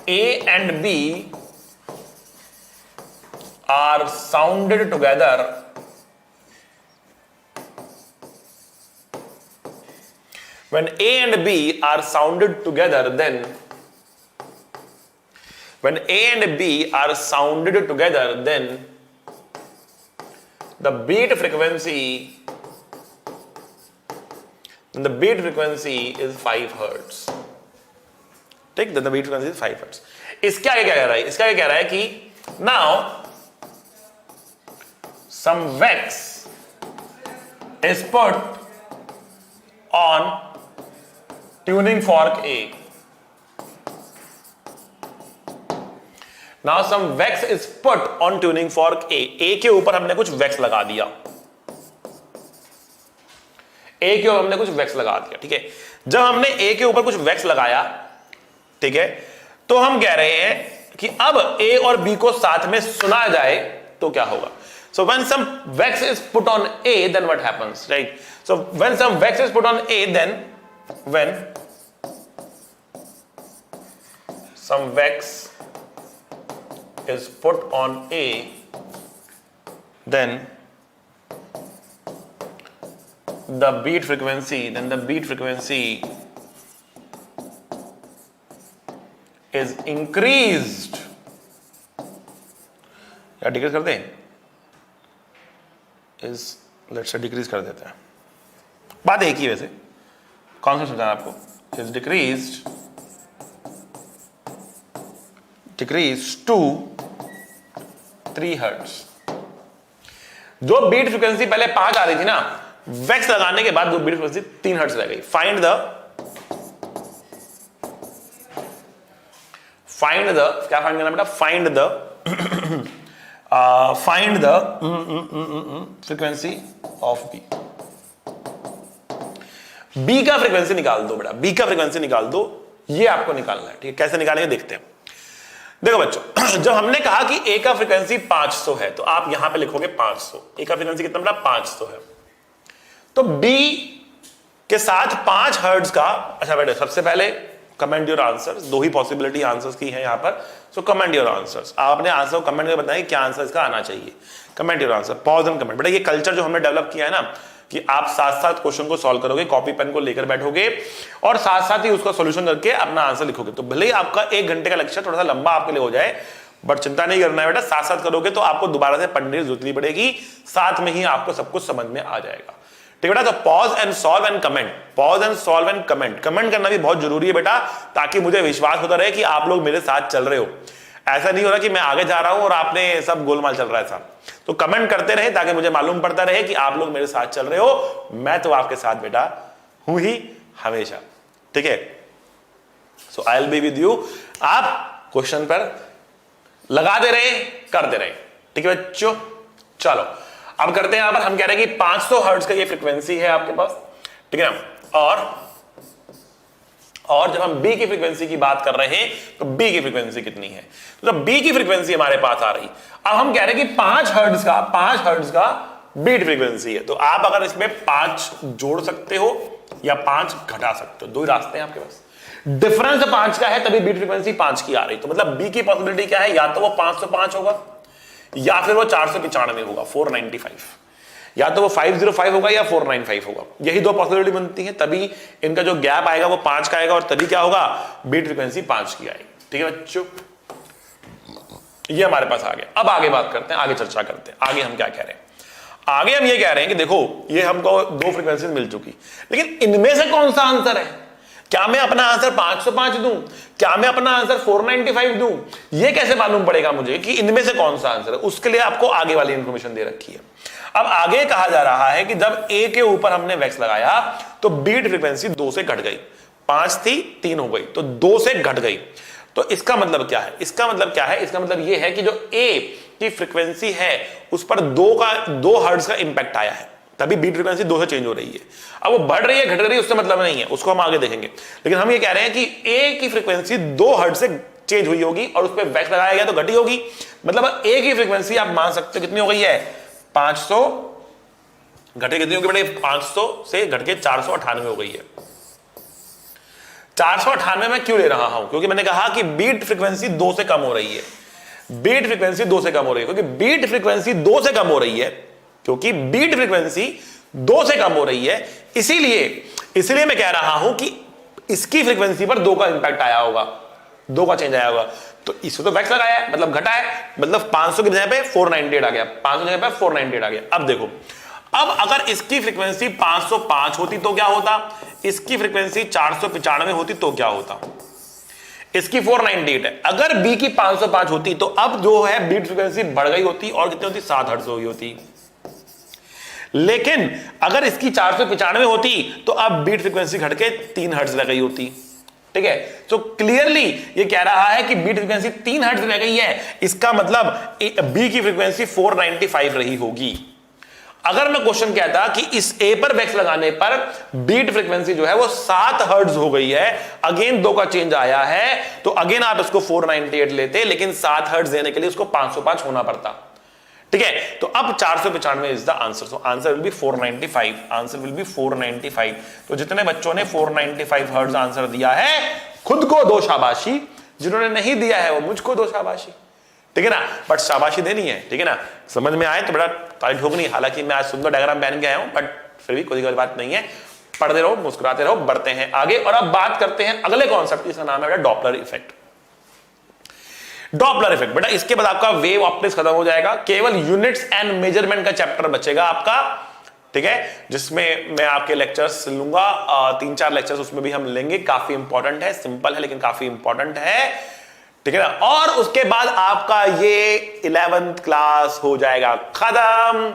A and B are sounded together when A and B are sounded together, then when A and B are sounded together, then the beat frequency is 5 hertz. ठीक, then the beat frequency is 5 hertz. इसका आगे क्या कह रहा है? इसका आगे कह रहा है कि now some wax is put on tuning fork A. Now some wax is put on tuning fork A. A के ऊपर हमने कुछ वैक्स लगा दिया, A के ऊपर हमने कुछ वैक्स लगा दिया। ठीक है, जब हमने A के ऊपर कुछ वैक्स लगाया, ठीक है, तो हम कह रहे हैं कि अब A और B को साथ में सुना जाए तो क्या होगा? So when some wax is put on A, then what happens, right? So when some wax is put on A, then when some wax is put on A, then the beat frequency is increased या decrease कर दें? Is let's say decrease कर देते हैं, बात एक ही वैसे, कौन सा समझाना आपको? Is decrease to 3 hertz. जो बीट फ्रीक्वेंसी पहले 5 आ रही थी ना, वैक्स लगाने के बाद वो बीट फ्रीक्वेंसी 3 हर्ट्ज रह गई। फाइंड द फाइंड द, क्या फाइंड करना बेटा, find the frequency of B. B का फ्रीक्वेंसी निकाल दो बेटा, बी का फ्रीक्वेंसी निकाल दो, ये आपको निकालना है। ठीक है, कैसे निकालेंगे देखते हैं। देखो बच्चों, जब हमने कहा कि ए का फ्रीक्वेंसी 500 है तो आप यहां पे लिखोगे 500। ए का फ्रीक्वेंसी कितना बेटा, 500 है। तो बी के साथ 5 हर्ट्ज का, अच्छा बेटा सबसे पहले कमेंट योर आंसर्स, दो ही पॉसिबिलिटी आंसर्स की है यहां पर, सो कमेंट योर आंसर्स। आप अपने आंसर को कमेंट में बताएं क्या आंसर इसका आना चाहिए। Comment your answer, pause and comment. बेटा ये कल्चर जो हमने डेवलप किया है ना, कि आप साथ साथ क्वेश्चन को सॉल्व करोगे, कॉपी पेन को लेकर बैठोगे और साथ साथ ही उसका सॉल्यूशन करके अपना आंसर लिखोगे, तो भले ही आपका 1 घंटे का लेक्चर थोड़ा सा लंबा आपके लिए हो जाए, बट चिंता नहीं करना है बेटा, साथ साथ करोगे तो आपको दोबारा से पढ़ने की जरूरत नहीं पड़ेगी, साथ में ही आपको सब कुछ समझ में आ जाएगा। ठीक है बेटा, तो pause and solve and comment, pause and solve and comment. Comment करना भी बहुत जरूरी है बेटा, ताकि मुझे विश्वास होता रहे कि आप लोग मेरे साथ चल रहे हो। ऐसा नहीं हो रहा कि मैं आगे जा रहा हूं और आपने सब गोलमाल चल रहा है साहब। तो कमेंट करते रहे ताकि मुझे मालूम पड़ता रहे कि आप लोग मेरे साथ चल रहे हो। मैं तो आपके साथ बेटा हूं ही हमेशा। ठीक है, so I will be with you. आप क्वेश्चन पर लगा दे रहे, करते रहे। ठीक है बच्चों, चलो अब करते हैं। यहां पर हम कह रहे हैं कि 500 हर्ट्ज का ये फ्रीक्वेंसी है आपके पास। ठीक है ना, और जब हम बी की फ्रीक्वेंसी की बात कर रहे हैं तो बी की फ्रीक्वेंसी कितनी है, तो जब बी की फ्रीक्वेंसी हमारे पास आ रही, अब हम कह रहे हैं कि 5 हर्ट्ज का बीट फ्रीक्वेंसी है। तो आप अगर इसमें 5 जोड़ सकते हो या 5 घटा सकते हो, दो ही रास्ते हैं आपके पास। डिफरेंस 5 का है तभी बीट फ्रीक्वेंसी 5 की आ रही, तो मतलब बी की पॉसिबिलिटी क्या है, या तो वो 505 होगा या फिर वो 495 होगा, 495, या तो वो 505 होगा या 495 होगा। यही दो पॉसिबिलिटी बनती है, तभी इनका जो गैप आएगा वो 5 का आएगा और तभी क्या होगा, बीट फ्रीक्वेंसी 5 की आएगी। ठीक है बच्चों, ये हमारे पास आ गया। अब आगे बात करते हैं, आगे चर्चा करते हैं, आगे हम क्या कह रहे हैं। आगे हम ये कह रहे हैं कि देखो ये हमको दो फ्रीक्वेंसी मिल चुकी, लेकिन इनमें से कौन सा आंसर है। क्या मैं अपना आंसर 505 दूं, क्या मैं अपना आंसर 495 दूं, ये कैसे मालूम पड़ेगा मुझे कि इनमें से कौन सा आंसर है। उसके लिए आपको आगे वाली इंफॉर्मेशन दे रखी है। अब आगे कहा जा रहा है कि जब ए के ऊपर हमने वैक्स लगाया तो बीट फ्रीक्वेंसी 2 से घट गई, 5 थी 3 हो गई, तो 2 से घट गई। तो इसका मतलब क्या है, इसका मतलब क्या है, इसका मतलब यह है कि जो ए की फ्रीक्वेंसी है उस पर 2 हर्ट्ज का इंपैक्ट आया है, तभी बीट फ्रीक्वेंसी 2 से चेंज हो रही है। अब वो बढ़ रही है घट रही है उससे मतलब नहीं है, उसको हम आगे देखेंगे। लेकिन हम ये कह रहे हैं कि ए की फ्रीक्वेंसी 2 हर्ट्ज से चेंज हुई होगी और उस पर वैक्स लगाया गया तो घटी होगी। मतलब ए की फ्रीक्वेंसी आप मान सकते हो कितनी हो गई है, 500 घटे कितनी होगी बेटे, 500 से घट के 498 हो गई है। 498 में क्यों ले रहा हूं, क्योंकि मैंने कहा कि बीट फ्रीक्वेंसी 2 से कम हो रही है। बीट फ्रीक्वेंसी 2 से कम हो रही है क्योंकि बीट फ्रीक्वेंसी 2 से कम हो रही है, क्योंकि बीट फ्रीक्वेंसी 2 से कम हो रही है, इसीलिए मैं कह रहा हूं कि इसकी फ्रीक्वेंसी पर 2 का इंपैक्ट आया होगा, 2 का चेंज आया होगा। तो इसमें तो वैक्स लगाया है मतलब घटा है, मतलब 500 की जगह पे 498 आ गया, 500 की जगह पे 498 आ गया। अब देखो, अब अगर इसकी फ्रीक्वेंसी 505 होती तो क्या होता, इसकी फ्रीक्वेंसी 495 होती तो क्या होता, इसकी 498 है। अगर बी की 505 होती तो अब जो है बीट फ्रीक्वेंसी बढ़ गई होती और कितनी होती, 7 हर्ट्ज हो गई होती। लेकिन अगर इसकी 495 होती तो अब बीट फ्रीक्वेंसी घट के 3 हर्ट्ज रह गई होती। ठीक है, तो क्लियरली ये कह रहा है कि बीट फ्रीक्वेंसी 3 हर्ट्ज रह गई है, इसका मतलब बी की फ्रीक्वेंसी 495 रही होगी। अगर मैं क्वेश्चन कहता कि इस ए पर वैक्स लगाने पर बीट फ्रीक्वेंसी जो है वो 7 हर्ट्ज हो गई है, अगेन 2 का चेंज आया है, तो अगेन आप इसको 498 लेते, लेकिन 7 हर्ट्ज देने के लिए उसको 505 होना पड़ता। ठीक है, तो अब 495 is the answer, so answer will be 495, answer will be 495। तो जितने बच्चों ने 495 हर्ट्ज आंसर दिया है, खुद को दो शाबाशी, जिन्होंने नहीं दिया है वो मुझको दो शाबाशी। ठीक है ना, बट शाबाशी देनी है। ठीक है ना, समझ में आए तो बड़ा ताली ठोकनी। हालांकि मैं आज सुंदर डायग्राम पहन के आया हूं, बट फिर भी कोई बात नहीं है, पढ़ते रहो, मुस्कुराते रहो, बढ़ते हैं आगे। और अब बात करते हैं अगले कॉन्सेप्ट, जिसका नाम है डॉपलर इफेक्ट। डॉपलर इफेक्ट बेटा, इसके बाद आपका वेव ऑप्टिक्स खत्म हो जाएगा, केवल यूनिट्स एंड मेजरमेंट का चैप्टर बचेगा आपका। ठीक है, जिसमें मैं आपके लेक्चर्स लूंगा, 3-4 लेक्चर्स उसमें भी हम लेंगे। काफी इंपॉर्टेंट है, सिंपल है लेकिन काफी इंपॉर्टेंट है। ठीक है ना, और उसके बाद आपका ये 11th क्लास हो जाएगा खत्म।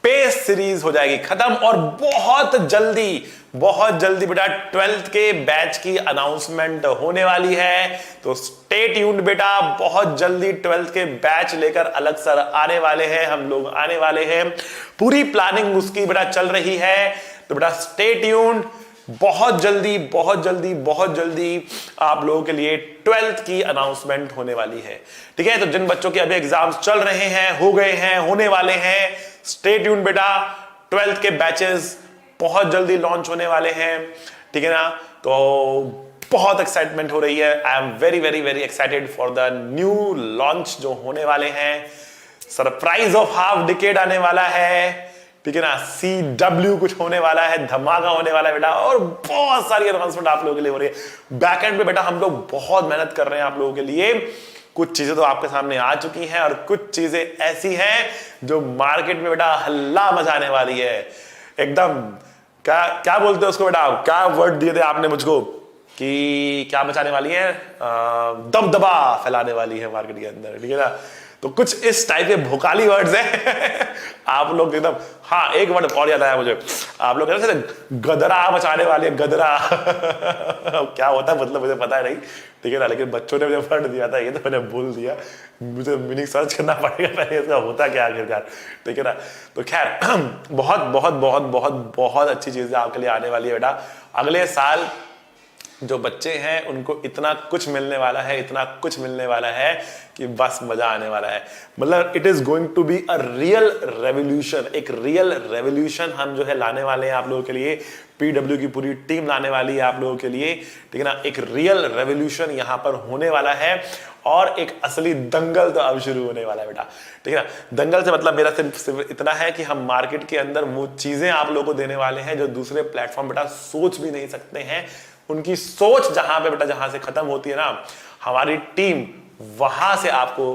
पे सीरीज हो जाएगी खत्म और बहुत जल्दी बेटा 12th के बैच की अनाउंसमेंट होने वाली है। तो स्टे ट्यून्ड बेटा, बहुत जल्दी 12th के बैच लेकर अलग सर आने वाले हैं, हम लोग आने वाले हैं, पूरी प्लानिंग उसकी बेटा चल रही है। तो बेटा स्टे ट्यून्ड, बहुत जल्दी आप लोगों के लिए 12th की अनाउंसमेंट होने वाली है। ठीक है, तो जिन बच्चों के अभी एग्जाम्स चल रहे हैं, हो गए हैं, होने वाले हैं, स्टे ट्यून्ड बेटा, 12th के बैचेस बहुत जल्दी लॉन्च होने वाले हैं। ठीक है ना, तो बहुत एक्साइटमेंट हो रही है। I am very excited for the new launch जो होने वाले हैं। सरप्राइज ऑफ हाफ डिकेड आने वाला है। ठीक है ना, CW कुछ होने वाला है, धमाका होने वाला है बेटा, और बहुत सारी अनाउंसमेंट आप लोगों के लिए हो रही है। बैकएंड पे बेटा हम लोग बहुत मेहनत कर रहे हैं आप लोगों के लिए। कुछ चीजें तो आपके सामने आ चुकी हैं और कुछ चीजें ऐसी हैं जो मार्केट में बेटा हल्ला मचाने वाली है एकदम। क्या बोलते हैं उसको बेटा, क्या वर्ड दिए थे आपने मुझको कि क्या मचाने वाली है, दबदबा फैलाने वाली है मार्केट के अंदर। ठीक है ना, तो कुछ इस टाइप के भोकाली वर्ड्स हैं आप लोग एकदम। हाँ, एक वर्ड और याद आया मुझे, आप लोग गदरा मचाने वाले, गदरा क्या होता है मतलब मुझे पता है नहीं। ठीक है ना, लेकिन बच्चों ने मुझे वर्ड दिया था, ये तो मैंने बोल दिया, मुझे मीनिंग सर्च करना पड़ेगा पहले इसका होता क्या आखिरकार। ठीक है ना, तो खैर बहुत अच्छी चीजें आपके लिए आने वाली है बेटा। अगले साल जो बच्चे हैं उनको इतना कुछ मिलने वाला है कि बस मजा आने वाला है। मतलब it is going to be a real revolution, एक रियल रेवोल्यूशन हम जो है लाने वाले हैं आप लोगों के लिए। PW की पूरी टीम लाने वाली है आप लोगों के लिए। ठीक है ना, एक रियल रेवोल्यूशन यहां पर होने वाला है और एक असली दंगल तो अब शुरू होने वाला है बेटा। ठीक है ना, दंगल से मतलब मेरा सिर्फ इतना है कि हम मार्केट के अंदर वो चीजें आप लोगों को देने वाले हैं जो दूसरे प्लेटफॉर्म बेटा सोच भी नहीं सकते हैं। उनकी सोच जहां पे बेटा जहां से खत्म होती है ना, हमारी टीम वहां से आपको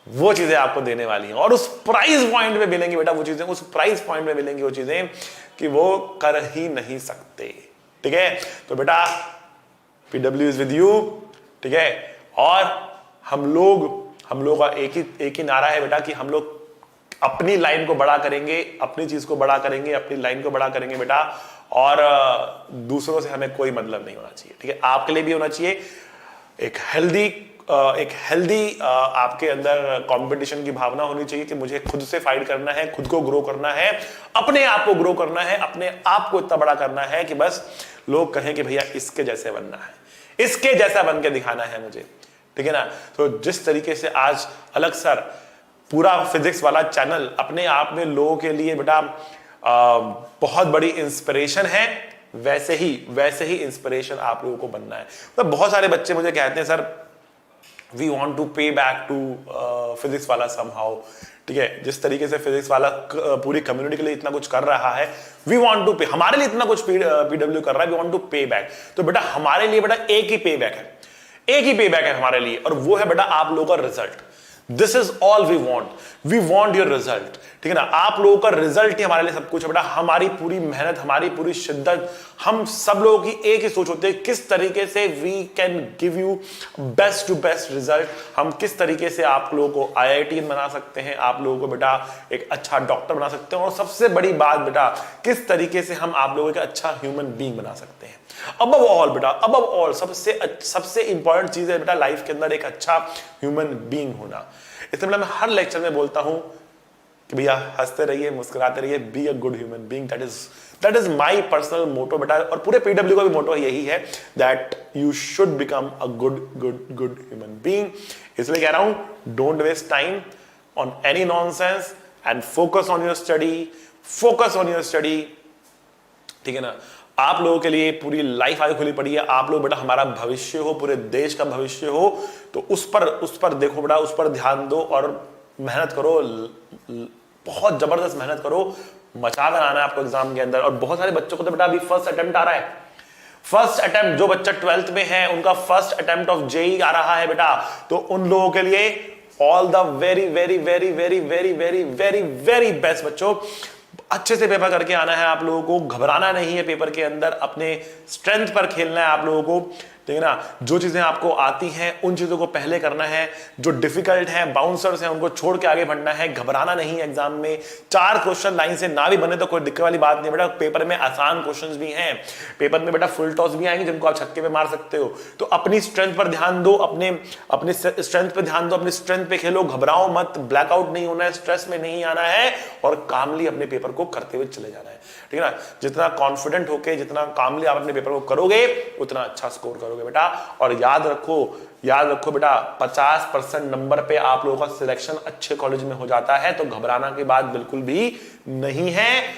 वो चीजें आपको देने वाली हैं और उस प्राइस पॉइंट पे मिलेंगी बेटा वो चीजें, उस प्राइस पॉइंट पे मिलेंगी वो चीजें कि वो कर ही नहीं सकते। ठीक है, तो बेटा PW इज विद यू। ठीक है, और हम लोग का एक ही नारा है बेटा कि हम लोग अपनी लाइन को बड़ा करेंगे, अपनी चीज को बड़ा करेंगे, अपनी लाइन को बड़ा करेंगे बेटा, और दूसरों से हमें कोई मतलब नहीं होना चाहिए। ठीक है, आपके लिए भी होना चाहिए एक हेल्दी आपके अंदर कंपटीशन की भावना होनी चाहिए कि मुझे खुद से फाइट करना है, खुद को ग्रो करना है, अपने आप को ग्रो करना है, अपने आप को इतना बड़ा करना है कि बस लोग कहें कि भैया इसके जैसे बनना है, इसके जैसा बन के दिखाना है मुझे। ठीक है ना, तो जिस तरीके से आज अलग सर पूरा फिजिक्स वाला चैनल अपने आप में लोगों के लिए बेटा बहुत बड़ी इंस्पिरेशन है, वैसे ही इंस्पिरेशन आप लोगों को बनना है। तो बहुत सारे बच्चे मुझे कहते हैं सर वी वांट टू पे बैक टू फिजिक्स वाला समहाउ। ठीक है, जिस तरीके से फिजिक्स वाला पूरी कम्युनिटी के लिए इतना कुछ कर रहा है, वी वांट टू पे, हमारे लिए इतना कुछ PW कर रहा है, वी वांट टू पे बैक। तो बेटा हमारे लिए बेटा एक ही पे बैक है हमारे लिए, और वो है बेटा आप लोगों का result. This is all we want your result. ठीक है ना, आप लोगों का रिजल्ट ही हमारे लिए सब कुछ है बेटा। हमारी पूरी मेहनत, हमारी पूरी शिद्दत, हम सब लोगों की एक ही सोच होती है किस तरीके से we can give you best to best result. हम किस तरीके से आप लोगों को IIT बना सकते हैं, आप लोगों को बेटा एक अच्छा डॉक्टर बना सकते हैं, और सबसे बड़ी बात बेटा किस तरीके से हम आप लोगों को अच्छा ह्यूमन बीइंग बना सकते हैं। अबव ऑल बेटा, अबव ऑल सबसे इंपॉर्टेंट चीज है बेटा लाइफ के अंदर एक अच्छा ह्यूमन बीइंग होना। इसलिए मैं हर लेक्चर में बोलता हूं कि भैया हंसते रहिए, मुस्कुराते रहिए, be a good human being. That is my personal motto बेटा, और पूरे PW का भी मोटो यही है, that you should become a good human being. इसलिए कह रहा हूं, don't waste time on any nonsense and focus on your study. ठीक है ना, आप लोगों के लिए पूरी लाइफ आगे खुली पड़ी है। आप लोग बेटा हमारा भविष्य हो, पूरे देश का भविष्य हो, तो उस पर देखो बेटा, उस पर ध्यान दो और मेहनत करो, बहुत जबरदस्त मेहनत करो, मचा कर आना है आपको एग्जाम के अंदर। और बहुत सारे बच्चों को तो बेटा अभी फर्स्ट अटेम्प्ट आ रहा है, फर्स्ट अटेम्प्ट, जो बच्चा 12th में है उनका फर्स्ट अटेम्प्ट ऑफ JEE आ रहा है बेटा। तो उन लोगों के लिए ऑल द वेरी बेस्ट बच्चों। अच्छे से पेपर करके आना है आप लोगों को, घबराना नहीं है पेपर के अंदर, अपने स्ट्रेंथ पर खेलना है आप लोगों को। ठीक है ना। जो चीजें आपको आती हैं उन चीजों को पहले करना है, जो डिफिकल्ट है, बाउंसर्स हैं, उनको छोड़ के आगे बढ़ना है, घबराना नहीं। एग्जाम में 4 क्वेश्चन लाइन से ना भी बने तो कोई दिक्कत वाली बात नहीं बेटा, पेपर में आसान क्वेश्चंस भी हैं, पेपर में बेटा फुल टॉस भी आएंगे जिनको आप छक्के पे मार सकते हो। तो अपनी स्ट्रेंथ पर ध्यान दो, अपने स्ट्रेंथ पे ध्यान दो, अपनी स्ट्रेंथ पे खेलो, घबराओ मत, ब्लैकआउट नहीं होना है, स्ट्रेस में नहीं आना है और कामली अपने पेपर को करते हुए चले जाना है, ठीक है ना। जितना कॉन्फिडेंट होके, जितना कामली आप अपने पेपर को करोगे उतना अच्छा स्कोर करोगे बेटा। और याद रखो बेटा 50% नंबर पे आप लोगों का सिलेक्शन अच्छे कॉलेज में हो जाता है, तो घबराना की बात बिल्कुल भी नहीं है।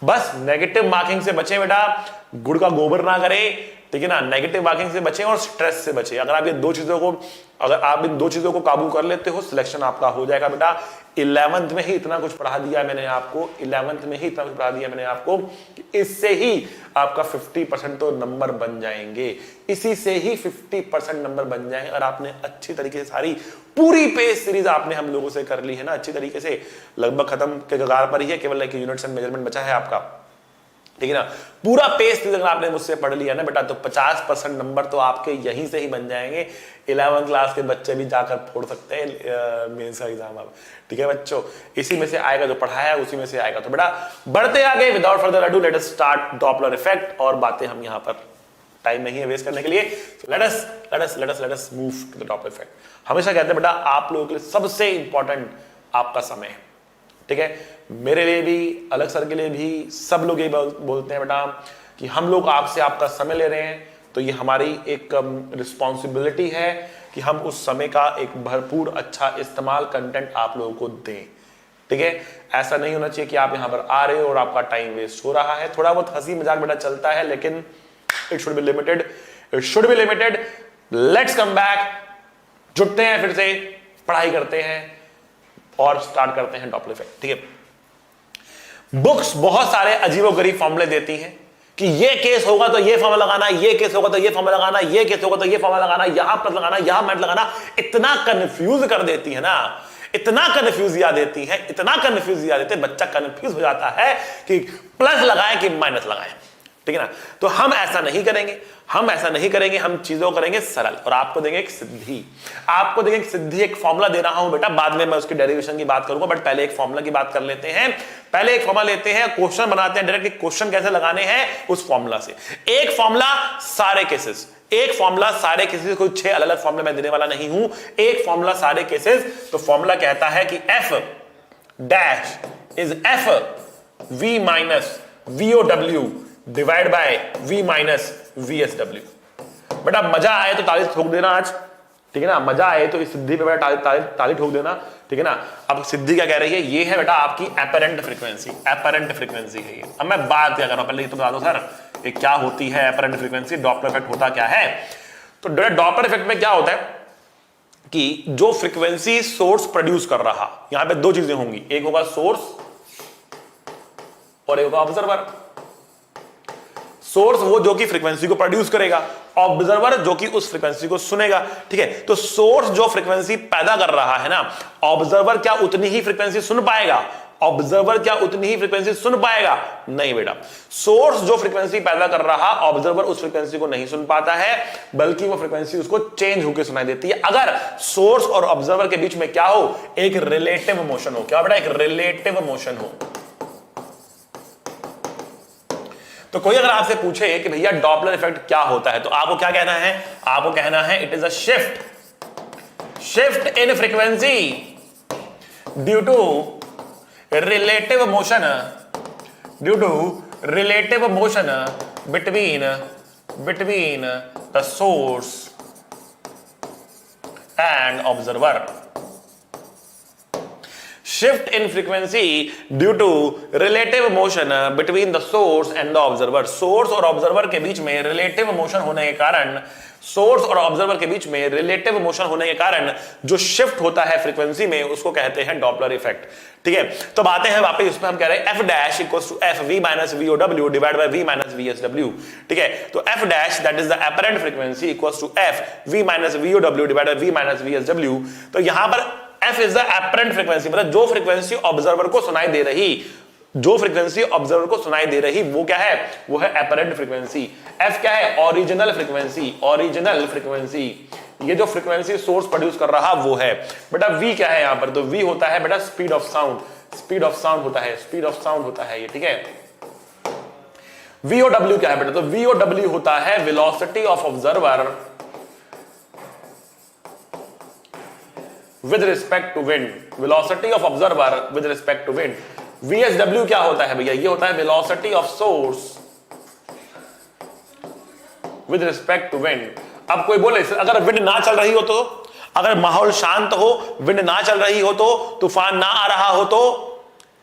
बस नेगेटिव मार्किंग से बचें बेटा, गुड़ का गोबर ना करें, ठीक है ना। नेगेटिव मार्किंग से बचें और स्ट्रेस से बचें। अगर आप इन दो चीजों को काबू कर लेते हो, सिलेक्शन आपका हो जाएगा बेटा। 11th में ही इतना कुछ पढ़ा दिया मैंने आपको, 11th में ही इतना कुछ पढ़ा दिया मैंने आपको कि इससे ही आपका 50% तो नंबर बन जाएंगे, इसी से ही 50% नंबर बन जाएंगे। और आपने अच्छी तरीके से सारी पूरी पेज सीरीज आपने हम लोगों से कर ली है ना, अच्छी तरीके से, लगभग खत्म के कगार पर ही है, केवल एक यूनिट्स एंड मेजरमेंट बचा है आपका, ठीक है ना। पूरा पेज अगर आपने मुझसे पढ़ लिया ना बेटा, तो 50% नंबर तो आपके यहीं से ही बन जाएंगे। 11th क्लास के बच्चे भी जाकर फोड़ सकते हैं मेंस का एग्जाम अब, ठीक है बच्चों। इसी में से आएगा जो पढ़ाया, उसी में से आएगा। तो बेटा बढ़ते आगे, without further ado let us start Doppler effect. और बातें हम यहाँ पर टाइम नहीं है वेस्ट करने के लिए, let us move to the Doppler effect. हमेशा कहते हैं बेटा आप लोगों के लिए सबसे इंपॉर्टेंट आपका समय है, ठीक है। मेरे लिए भी, अलग सर के लिए भी, सब लोग ये बोलते हैं बेटा कि हम लोग आपसे आपका समय ले रहे हैं, तो ये हमारी एक रिस्पॉन्सिबिलिटी है कि हम उस समय का एक भरपूर अच्छा इस्तेमाल, कंटेंट आप लोगों को दें, ठीक है। ऐसा नहीं होना चाहिए कि आप यहां पर आ रहे हो और आपका टाइम वेस्ट हो रहा है। थोड़ा बहुत हंसी मजाक बेटा चलता है, लेकिन it should be limited. Let's come back, जुटते हैं फिर से, पढ़ाई करते हैं और स्टार्ट करते हैं डॉपलर इफेक्ट, ठीक है। बुक्स बहुत सारे अजीबोगरीब फॉर्मूले देती हैं कि ये केस होगा तो ये फॉर्मूला लगाना, ये केस होगा तो ये फॉर्मूला लगाना, ये केस होगा तो ये फॉर्मूला लगाना, यहां प्लस लगाना, यहां माइनस लगाना। इतना कंफ्यूज कर देती है ना, इतना कंफ्यूज देती है, बच्चा कंफ्यूज हो जाता है कि प्लस लगाए कि माइनस लगाए, ठीक है ना। तो हम ऐसा नहीं करेंगे, हम चीजों को करेंगे सरल और आपको देंगे एक सिद्धि, एक फॉर्मूला दे रहा हूं बेटा। बाद में मैं उसकी डेरिवेशन की बात करूंगा, बट पहले एक फॉर्मूला की बात कर लेते हैं। पहले एक फॉर्मूला लेते हैं, क्वेश्चन बनाते हैं डायरेक्ट, क्वेश्चन कैसे लगाने हैं उस फॉर्मूला से। एक फॉर्मूला सारे केसेस, कोई 6 अलग अलग फॉर्मूला मैं देने वाला नहीं हूं, एक फॉर्मूला सारे केसेस। तो फॉर्मूला कहता है कि F dash is F V minus VOW divide by V minus VSW। बेटा मजा आए तो ताली ठोक देना आज, ठीक है ना। मजा आए तो इस सिद्धि पे बेटा ताली ठोक देना, ठीक है ना। अब सिद्धि क्या कह रही है, ये है बेटा आपकी एपरेंट फ्रीक्वेंसी है ये। अब मैं बात क्या कर रहा हूं, पहले ये तो बता दो सर ये क्या होती है एपरेंट फ्रीक्वेंसी, डॉपलर इफेक्ट होता क्या है। तो डॉपलर इफेक्ट में क्या होता है कि जो फ्रीक्वेंसी सोर्स प्रोड्यूस कर रहा, यहां पे 2 चीजें होंगी, एक होगा सोर्स और एक होगा ऑब्जर्वर। सोर्स वो जो कि फ्रीक्वेंसी को प्रोड्यूस करेगा, ऑब्जर्वर जो कि उस फ्रीक्वेंसी को सुनेगा, ठीक है। तो सोर्स जो फ्रीक्वेंसी पैदा कर रहा है ना, ऑब्जर्वर क्या उतनी ही फ्रीक्वेंसी सुन पाएगा? नहीं बेटा, सोर्स जो फ्रीक्वेंसी पैदा कर रहा, ऑब्जर्वर उस फ्रीक्वेंसी को नहीं सुन पाता है, बल्कि वो फ्रीक्वेंसी उसको चेंज होकर सुनाई देती है अगर सोर्स और ऑब्जर्वर के बीच में क्या हो, एक रिलेटिव मोशन हो। क्या बेटा? एक रिलेटिव मोशन हो। तो कोई अगर आपसे पूछे कि भैया डॉपलर इफेक्ट क्या होता है, तो आपको क्या कहना है? आपको कहना है it is a shift in frequency due to relative motion between the source and observer. Shift in frequency due to relative motion between the source and the observer। Source और ऑब्जर्वर के बीच में रिलेटिव मोशन होने के कारण जो shift होता है frequency में, उसको कहते हैं डॉपलर इफेक्ट। ठीक है, तो आते हैं वापस उसमें, हम कह रहे हैं F dash equals to F V minus VOW divide by V minus VSW। ठीक है, तो F dash that is the apparent frequency equals to F V minus VOW divide by V minus VSW। तो यहां पर F is the apparent frequency, मतलब जो frequency observer को सुनाई दे रही, जो फ्रीक्वेंसी ऑब्जर्वर को सुनाई दे रही वो क्या है, वो है एपरेंट फ्रीक्वेंसी। एफ क्या है, ओरिजिनल फ्रीक्वेंसी, ओरिजिनल फ्रीक्वेंसी, ये जो फ्रीक्वेंसी सोर्स प्रोड्यूस कर रहा वो है। बेटा वी क्या है यहां पर, तो वी होता है बेटा speed of sound, speed of sound होता है, स्पीड ऑफ साउंड होता है ये, ठीक है। वीओडब्ल्यू क्या है बेटा, तो वीओडब्ल्यू होता है velocity of observer with respect to wind, velocity of observer with respect to wind. VSW क्या होता है भैया, ये होता है velocity of source with respect to wind. अब कोई बोले अगर विंड ना चल रही हो तो, अगर माहौल शांत हो, विंड ना चल रही हो तो, तूफान ना आ रहा हो तो,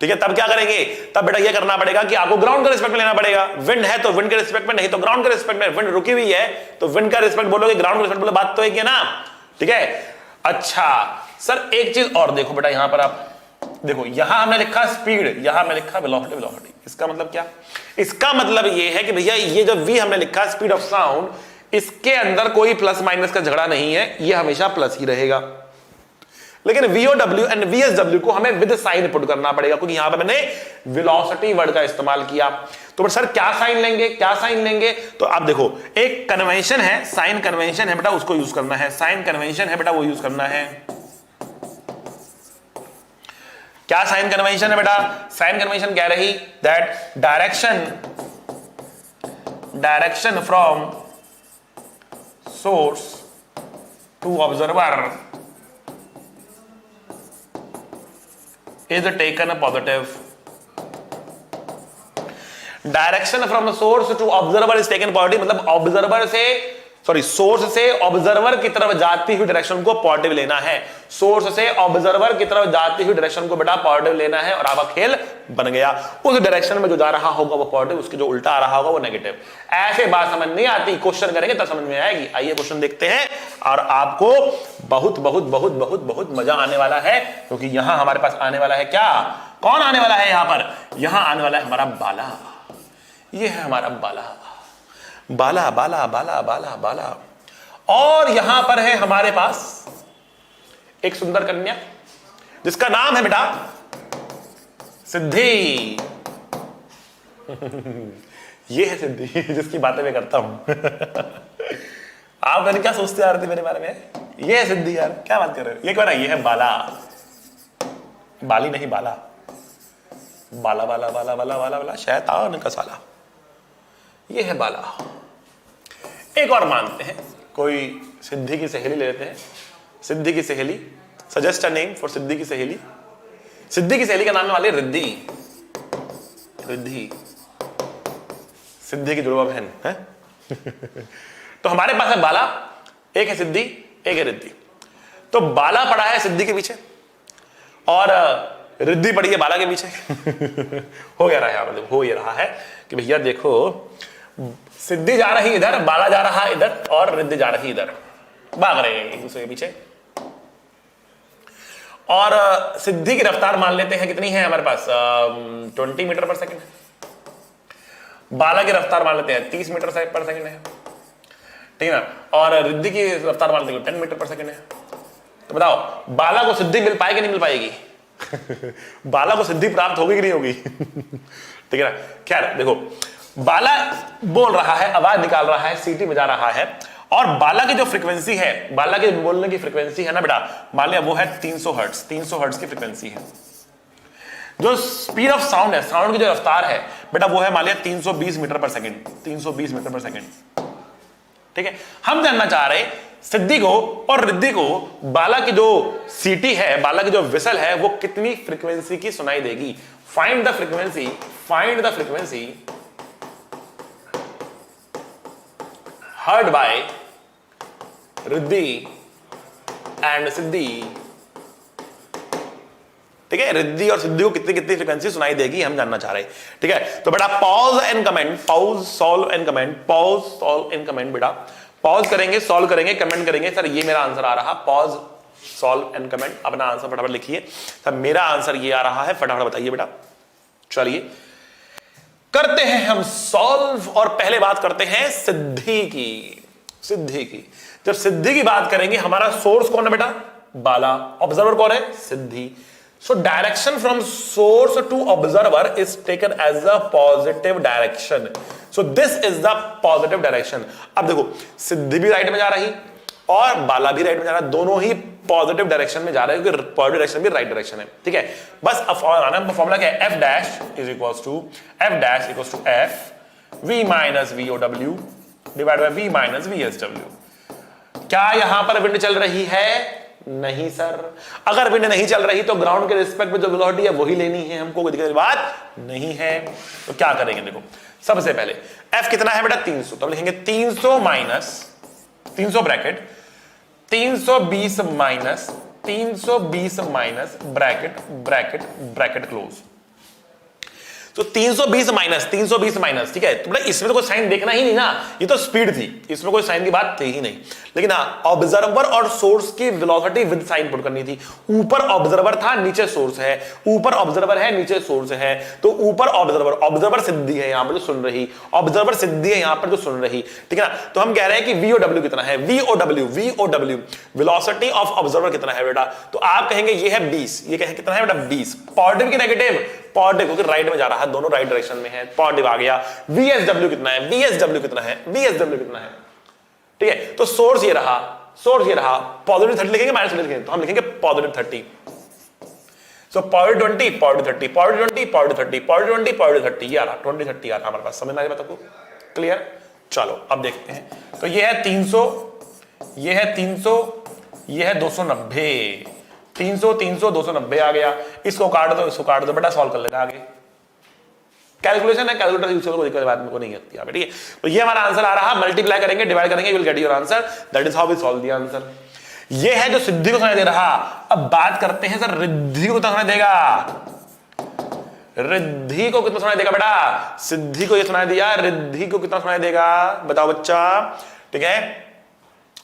ठीक है, तब क्या करेंगे, तब बेटा ये करना पड़ेगा कि आपको ग्राउंड का रिस्पेक्ट लेना पड़ेगा। विंड है तो विंड के रिस्पेक्ट में, नहीं तो ग्राउंड के रिस्पेक्ट में। विंड रुकी हुई है तो विंड का रिस्पेक्ट बोलोगे, ग्राउंड का रिस्पेक्ट बोलो, बात तो एक है ना, ठीक है। अच्छा सर एक चीज और देखो बेटा, यहां पर आप देखो, यहां हमने लिखा स्पीड, यहां हमने लिखा वेलोसिटी, वेलोसिटी। इसका मतलब क्या, इसका मतलब ये है कि भैया ये जो वी हमने लिखा स्पीड ऑफ साउंड, इसके अंदर कोई प्लस माइनस का झगड़ा नहीं है, ये हमेशा प्लस ही रहेगा। लेकिन वीओडब्ल्यू एंड वीएसडब्ल्यू को हमें विद साइन पुट करना पड़ेगा, क्योंकि यहां पर मैंने वेलोसिटी वर्ड का इस्तेमाल किया। तो सर क्या साइन लेंगे, क्या साइन लेंगे, तो आप देखो एक कन्वेंशन है, साइन कन्वेंशन है बेटा, उसको यूज करना है, साइन कन्वेंशन है बेटा, वो यूज करना है। क्या साइन कन्वेंशन है बेटा, साइन कन्वेंशन कह रही that direction from source to observer is taken a positive. Direction from source to observer is taken positive, मतलब ऑब्जर्वर से सोर्स से ऑब्जर्वर की तरफ जाती हुई डायरेक्शन को पॉजिटिव लेना है, सोर्स से ऑब्जर्वर की तरफ जाती हुई डायरेक्शन को बेटा पॉजिटिव लेना है, और आपका खेल बन गया। उस डायरेक्शन में जो जा रहा होगा वो पॉजिटिव, उसके जो उल्टा आ रहा होगा वो नेगेटिव। ऐसे बात समझ नहीं आती, क्वेश्चन करेंगे तब समझ में आएगी। आइए क्वेश्चन देखते हैं, और आपको बहुत बहुत बहुत बहुत बहुत मजा आने वाला है, क्योंकि यहां हमारे पास आने वाला है क्या, कौन आने वाला है यहां पर, यहां आने वाला है हमारा बाला। ये है हमारा बाला, बाला बाला बाला बाला बाला। और यहां पर है हमारे पास एक सुंदर कन्या जिसका नाम है बेटा सिद्धि। ये है सिद्धि जिसकी बातें मैं करता हूं। आप मैंने क्या सोचते आ रहे थे मेरे बारे में, ये है सिद्धि यार, क्या बात कर रहे हो, ये क्या, ये है बाला, बाली नहीं बाला, बाला बाला बाला बाला बाला बाला शैतान का साला, ये है बाला। एक और मानते हैं, कोई सिद्धि की सहेली ले लेते हैं, सिद्धि की सहेली, सजेस्ट अ नेम फॉर सिद्धि की सहेली। सिद्धि की सहेली का नाम है वाली रिद्धि, रिद्धि सिद्धि की जुड़वा बहन है। तो हमारे पास है बाला, एक है सिद्धि, एक है रिद्धि। तो बाला पड़ा है सिद्धि के पीछे और रिद्धि पड़ी है बाला के पीछे। हो गया रहा है, मतलब हो ये रहा है कि भैया देखो सिद्धि जा रही इधर, बाला जा रहा इधर, और रिद्धि जा रही इधर, भाग रहे हैं एक दूसरे के पीछे। और सिद्धि की रफ्तार मान लेते हैं कितनी है हमारे पास, 20 मीटर पर सेकंड है। बाला की रफ्तार मान लेते हैं 30 मीटर पर सेकंड है, ठीक है ना। और रिद्धि की रफ्तार मान लेते हैं 10 मीटर पर सेकंड है। तो बताओ बाला को सिद्धि मिल पाएगी नहीं मिल पाएगी? बाला को सिद्धि प्राप्त होगी कि नहीं होगी? ठीक है ना। खैर देखो, बाला बोल रहा है, आवाज निकाल रहा है, सीटी बजा रहा है, और बाला की जो फ्रीक्वेंसी है, बाला के बोलने की फ्रीक्वेंसी है ना बेटा, मान लिया वो है 300 हर्ट्ज, 300 हर्ट्ज की फ्रीक्वेंसी है। जो स्पीड ऑफ साउंड है, साउंड की जो रफ्तार है बेटा, वो है मान लिया 320 metre per second, 320 metre per second. ठीक है, हम जानना चाह रहे सिद्धि को और रिद्धि को बाला की जो सीटी है, बाला की जो विसल है, वो कितनी फ्रीक्वेंसी की सुनाई देगी। Find the frequency, find the frequency heard by Riddhi and Siddhi. ठीक है, रिद्धि और सिद्धि को कितनी कितनी फ्रीक्वेंसी सुनाई देगी हम जानना चाह रहे हैं। ठीक है, तो बेटा pause and comment, pause solve and comment, pause solve and comment. बेटा पॉज करेंगे, सॉल्व करेंगे, कमेंट करेंगे। सर ये मेरा आंसर आ रहा, पॉज सॉल्व एंड कमेंट। अपना आंसर फटाफट लिखिए। सर मेरा आंसर ये आ रहा है, फटाफट बताइए बेटा। चलिए करते हैं हम सॉल्व, और पहले बात करते हैं सिद्धि की। सिद्धि की, जब सिद्धि की बात करेंगे, हमारा सोर्स कौन है बेटा? बाला। ऑब्जर्वर कौन है? सिद्धि। So direction from source to observer is taken as a positive direction. So this is the positive direction. अब देखो सिद्धि भी राइट में जा रही और बाला भी राइट में जा रहा, दोनों ही पॉजिटिव डायरेक्शन में जा रहे हैं क्योंकि पॉजिटिव डायरेक्शन भी राइट डायरेक्शन है, ठीक है। बस अब फॉर्मूला क्या है, F dash is equals to F V minus V O W divide by V minus V S W. क्या यहां पर विंड चल रही है? नहीं सर। अगर विंड नहीं चल रही तो ग्राउंड के रिस्पेक्ट में जो वेलोसिटी है वही लेनी है हमको, कोई दिक्कत की बात नहीं है। तो क्या करेंगे, देखो सबसे पहले f कितना है बेटा 300, तो हम लिखेंगे 300 minus 300 bracket 320 minus 320 minus bracket bracket bracket close. तो 320 माइनस, ठीक है। तो बेटा इसमें तो कोई साइन देखना ही नहीं ना, ये तो स्पीड थी, इसमें कोई साइन की बात थी ही नहीं। लेकिन हाँ ऑब्जर्वर और सोर्स की वेलोसिटी विद साइन पुट करनी थी। ऊपर ऑब्जर्वर था, नीचे सोर्स है, ऊपर ऑब्जर्वर है, नीचे सोर्स है। तो ऊपर ऑब्जर्वर सिद्धि है यहां पर जो सुन रही, ऑब्जर्वर सिद्धि है यहां पर जो सुन रही, ठीक है ना। तो हम कह रहे हैं कि VOW कितना है, VOW वेलोसिटी ऑफ ऑब्जर्वर कितना है बेटा, तो आप कहेंगे ये है 20, ये कहेंगे कितना है बेटा 20। पॉजिटिव की नेगेटिव? पॉजिटिव, क्योंकि राइट में जा रहा है, दोनों राइट डायरेक्शन में है, पॉजिटिव आ गया। VSW कितना है, VSW कितना है, VSW कितना है, ठीक है। तो सोर्स ये रहा, पॉजिटिव 30 लिखेंगे माइनस 30 लिखेंगे, तो हम लिखेंगे positive 30। So positive 20 positive 30 positive 20 positive 30 positive 20 positive 30 ये आ रहा 20 30 आ रहा हमारे पास। समझ में आ गया बात आपको? क्लियर? चलो अब देखते हैं। तो ये है 300, ये है 300, ये है 290, 300 300 290 आ गया। इसको काट दो बेटा, सॉल्व कर लेना आगे। कैलकुलेशन है, कैलकुलेटर यूज करो, कोई दिक्कत बात को नहीं करती है, ठीक है। तो ये हमारा आंसर आ रहा, मल्टीप्लाई करेंगे, डिवाइड करेंगे, you will get your answer. That is how we solve the answer. ये है जो सिद्धि को सुनाई दे रहा। अब बात करते हैं सर रिद्धि को कितना सुनाई देगा, रिद्धि को कितना सुनाई देगा बेटा, सिद्धि को ये सुनाई दिया, रिद्धि को कितना सुनाई देगा बताओ बच्चा, ठीक है।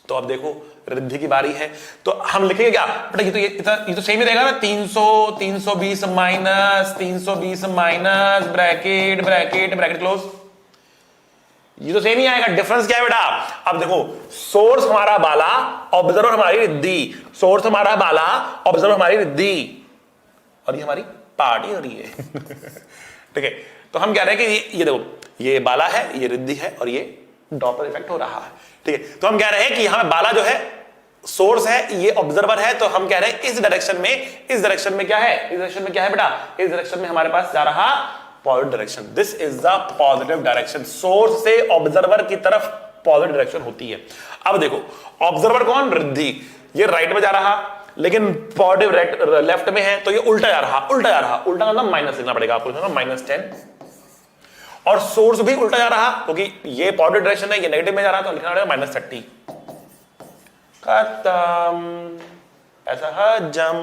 तो अब देखो रिद्धि की बारी है, तो हम लिखेंगे क्या बेटा, ये तो सेम ही रहेगा ना, 300 320 minus 320 minus bracket bracket bracket close, ये तो सेम ही आएगा। डिफरेंस क्या है बेटा, अब देखो सोर्स हमारा बाला, ऑब्जर्वर हमारी रिद्धि, सोर्स हमारा बाला, ऑब्जर्वर हमारी रिद्धि, और ये हमारी पार्टी हो रही है ठीक है। तो हम कह रहे हैं कि ये देखो ये बाला है, ये रिद्धि है, और ये डॉपलर इफेक्ट हो रहा है, ठीक है। तो हम कह रहे हैं कि हमें बाला जो है सोर्स है, ये ऑब्जर्वर है, तो हम कह रहे हैं इस डायरेक्शन में क्या है, इस डायरेक्शन में क्या है बेटा, इस डायरेक्शन में हमारे पास जा रहा positive direction. This is the positive direction, source से ऑब्जर्वर की तरफ पॉजिटिव डायरेक्शन होती है। अब देखो ऑब्जर्वर कौन, रिद्धि, ये राइट में जा रहा लेकिन पॉजिटिव लेफ्ट में है, तो ये उल्टा जा रहा, उल्टा मतलब माइनस लिखना पड़ेगा आपको, -10। और सोर्स भी उल्टा जा रहा क्योंकि ये पॉजिटिव डायरेक्शन है, ये नेगेटिव में जा रहा, तो लिखना पड़ेगा -30। खत्म, ऐसा हजम।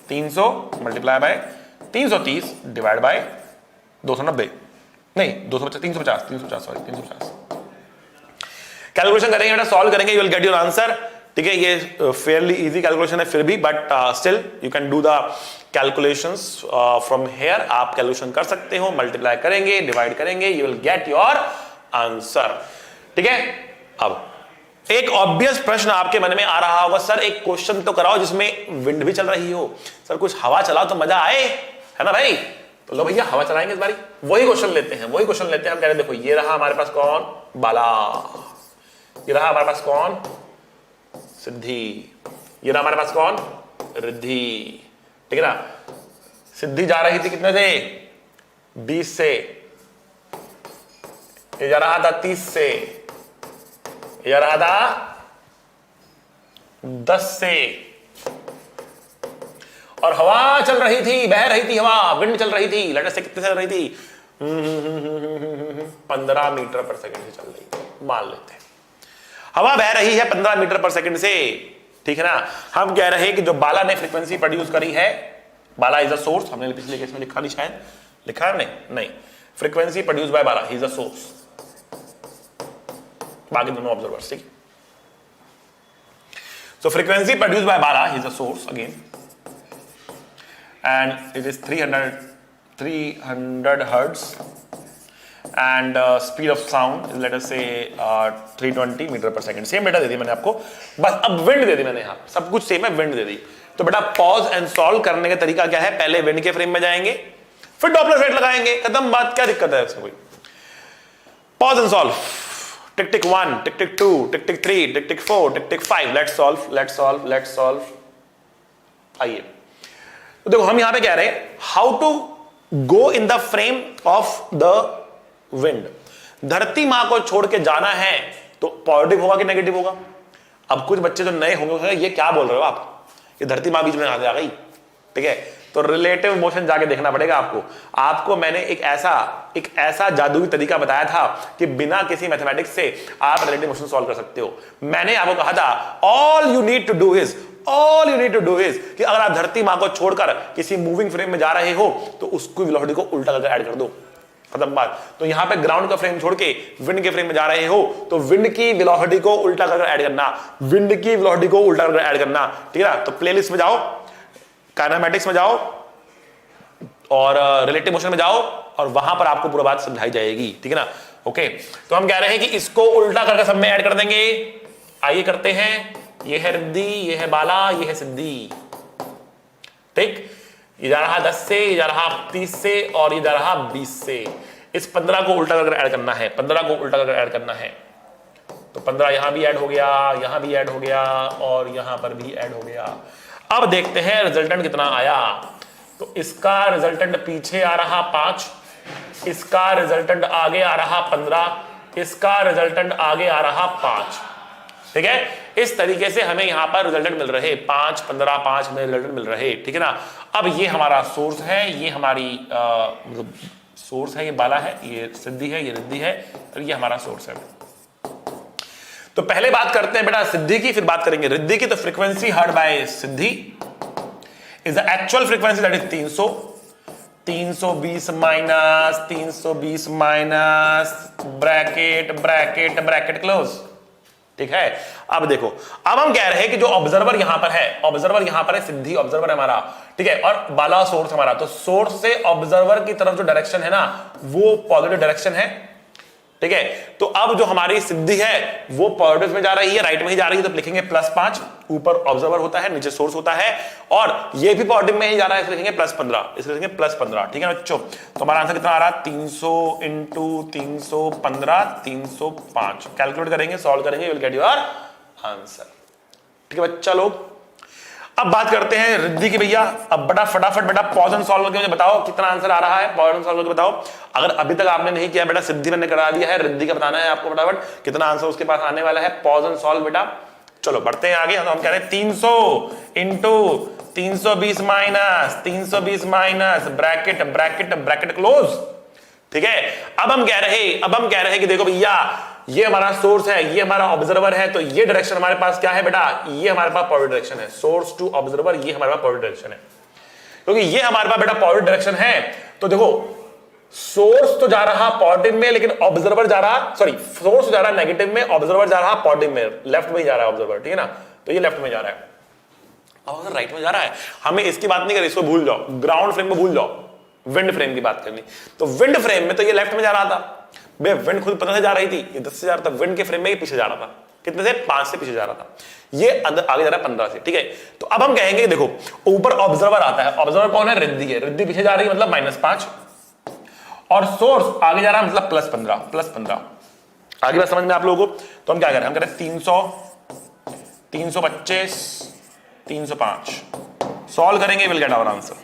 300 मल्टीप्लाई बाय 330 डिवाइड बाय 290, नहीं 250 350 सॉरी 350। कैलकुलेशन करेंगे बेटा, सॉल्व करेंगे, you will get your answer, ठीक है। ये फेयरली इजी कैलकुलेशन है फिर भी, but still you can do the calculations from here. आप कैलकुलेशन कर सकते हो, मल्टीप्लाई करेंगे, डिवाइड करेंगे, you will get your answer, ठीक है। अब एक ऑब्वियस प्रश्न आपके मन में आ रहा होगा, सर एक क्वेश्चन तो कराओ जिसमें विंड भी चल रही हो, सर कुछ हवा चलाओ तो मजा आए, है ना भाई। तो लो भैया हवा चलाएंगे इस बारी, वही क्वेश्चन लेते हैं। हम कह रहे हैं देखो ये रहा हमारे पास कौन, बाला, ये रहा हमारे पास कौन, सिद्धि, ये रहा हमारे पास कौन, रिद्धि, ठीक है ना। सिद्धि जा रही थी कितने से, 20 से, ये जा रहा था 30 से, ये रहा था 10 से, और हवा चल रही थी, बह रही थी हवा, विंड चल रही थी, लेट अस से कितने से चल रही थी, 15 मीटर पर सेकंड से चल रही थी, मान लेते हैं हवा बह रही है 15 मीटर पर सेकंड से, ठीक है ना। हम कह रहे हैं कि जो बाला ने फ्रीक्वेंसी प्रोड्यूस करी है, बाला इज अ सोर्स, हमने पिछले केस में लिखा नहीं, शायद लिखा है नहीं, frequency produce by Bala, he is a source, बाकी दोनों ऑब्जर्वर्स, ठीक है। So frequency produced by Bala, he is a source again, and it is 300 hertz, and speed of sound let us say 320 metre per second. Same data दे दी मैंने आपको, बस अब विंड दे दी मैंने, यहां सब कुछ सेम है, विंड दे दी, तो बेटा पॉज एंड सॉल्व करने का तरीका क्या है, पहले विंड के फ्रेम में जाएंगे, फिर डॉपलर इफेक्ट लगाएंगे, खत्म बात, क्या दिक्कत है इसमें कोई। Pause and solve, tick tick 1, tick tick 2, tick tick 3, tick tick 4, tick tick 5, let's solve, let's solve, let's solve. आइए तो देखो हम यहां पे कह रहे हैं how to go in the frame of the wind. धरती मां को छोड़ के जाना है तो पॉजिटिव होगा कि नेगेटिव होगा। अब कुछ बच्चे जो नए होंगे ये क्या बोल रहे हो आप, ये धरती मां बीच में आ गई, ठीक है, तो रिलेटिव मोशन जाके देखना पड़ेगा आपको। आपको मैंने एक ऐसा जादुई तरीका बताया था कि बिना किसी मैथमेटिक्स से आप रिलेटिव मोशन सॉल्व कर सकते हो। मैंने आपको कहा था all you need to do is कि अगर आप धरती मां को छोड़कर किसी मूविंग फ्रेम में जा रहे हो तो उसकी वेलोसिटी को उल्टा करके ऐड कर दो, खत्म बात। तो यहां पे ग्राउंड का फ्रेम छोड़ के विंड के फ्रेम में जा रहे हो तो विंड की वेलोसिटी को उल्टा करके ऐड करना, विंड की वेलोसिटी को उल्टा करके ऐड करना, ठीक है ना। तो प्लेलिस्ट में जाओ, काइनेमैटिक्स में जाओ और रिलेटिव मोशन में जाओ और वहां पर आपको पूरा बात समझाई जाएगी, ठीक है ना। ओके, तो हम कह रहे हैं कि इसको उल्टा करके सब में ऐड कर देंगे। आइए करते हैं, ये है रिद्धि, ये है बाला, ये है सिद्धि, ठीक। ये जा रहा 10 से, ये जा रहा 30 से और ये जा रहा 20 से। इस 15 को उल्टा करके ऐड करना है, 15 को उल्टा करके ऐड करना है। तो 15 यहां भी ऐड हो गया, यहां भी ऐड हो गया और यहां पर भी ऐड हो गया। अब देखते हैं रिजल्टेंट कितना आया। तो इसका रिजल्टेंट पीछे आ रहा 5, इसका रिजल्टेंट आगे आ रहा 15, इसका रिजल्टेंट आगे आ रहा 5, ठीक है। इस तरीके से हमें यहां पर रिजल्टेंट मिल रहे 5, 15, 5 में रिजल्टेंट मिल रहे, ठीक है ना। अब ये हमारा सोर्स है, ये हमारी मतलब सोर्स है, ये बाला है, ये सिद्धि है, ये रिद्धि है और ये हमारा सोर्स है। तो पहले बात करते हैं बेटा सिद्धि की, फिर बात करेंगे रिद्धि की। तो frequency heard by Siddhi is the actual frequency that is 300, 320 minus 320 minus bracket bracket bracket close, ठीक है। अब देखो, अब हम कह रहे हैं कि जो ऑब्जर्वर यहां पर है, ऑब्जर्वर यहां पर है, सिद्धि ऑब्जर्वर है हमारा, ठीक है, और बाला सोर्स हमारा। तो सोर्स से ऑब्जर्वर की तरफ जो डायरेक्शन है ना वो पॉजिटिव डायरेक्शन है, ठीक है। तो अब जो हमारी सिद्धि है वो पॉजिटिव में जा रही है, राइट में ही जा रही है, तो लिखेंगे +5। ऊपर ऑब्जर्वर होता है, नीचे सोर्स होता है और ये भी पॉजिटिव में ही जा रहा है, इसलिए लिखेंगे +15, इसलिए लिखेंगे +15, ठीक है बच्चों। तो हमारा आंसर कितना आ रहा है, 300 × 315 305। कैलकुलेट करेंगे, सॉल्व करेंगे, विल गेट योर आंसर, ठीक है बच्चा लोग। अब बात करते हैं रिद्धि की भैया। अब बड़ा फटाफट बेटा पॉज एंड सॉल्व करके मुझे बताओ कितना आंसर आ रहा है, पॉज एंड सॉल्व करके बताओ। अगर अभी तक आपने नहीं किया बेटा, सिद्धि मैंने करा दिया है, रिद्धि का बताना है आपको फटाफट कितना आंसर उसके पास आने वाला है। पॉज एंड सॉल्व बेटा, चलो बढ़ते हैं आगे। हम कह रहे हैं 300 × 320 minus 320 minus bracket bracket bracket close, ठीक है। अब हम कह रहे हैं कि देखो भैया ये हमारा सोर्स है, ये हमारा ऑब्जर्वर है, तो ये डायरेक्शन हमारे पास क्या है बेटा, ये हमारे पास पॉजिटिव डायरेक्शन है। सोर्स टू ऑब्जर्वर, ये हमारे पास पॉजिटिव डायरेक्शन है, क्योंकि ये हमारे पास बेटा पॉजिटिव डायरेक्शन है। तो देखो सोर्स तो जा रहा पॉजिटिव में, लेकिन ऑब्जर्वर जा रहा, सोर्स जा रहा नेगेटिव में, ऑब्जर्वर जा रहा पॉजिटिव में, लेफ्ट में ही जा रहा है ऑब्जर्वर, ठीक है ना। तो ये लेफ्ट में जा रहा है, अब राइट में जा रहा है। हमें इसकी बात नहीं करी, इसको भूल जाओ, ग्राउंड फ्रेम में भूल जाओ, विंड फ्रेम की बात करनी। तो विंड फ्रेम में तो ये लेफ्ट में जा रहा था, बे विंड खुद 15 से जा रही थी, ये 10 से जा रहा था, विंड के फ्रेम में ये पीछे जा रहा था, कितने से 5 से पीछे जा रहा था, ये अंदर आगे जा रहा है 15 से, ठीक है। तो अब हम कहेंगे देखो ऊपर ऑब्जर्वर आता है, ऑब्जर्वर कौन है, रिद्धि है, रिद्धि पीछे जा रही है मतलब -5 और सोर्स आगे जा रहा है मतलब +15। आगे बात समझ में आप लोगों को। तो हम क्या करें, हम कह रहे हैं 300 325 305 सॉल्व करेंगे, will get our answer.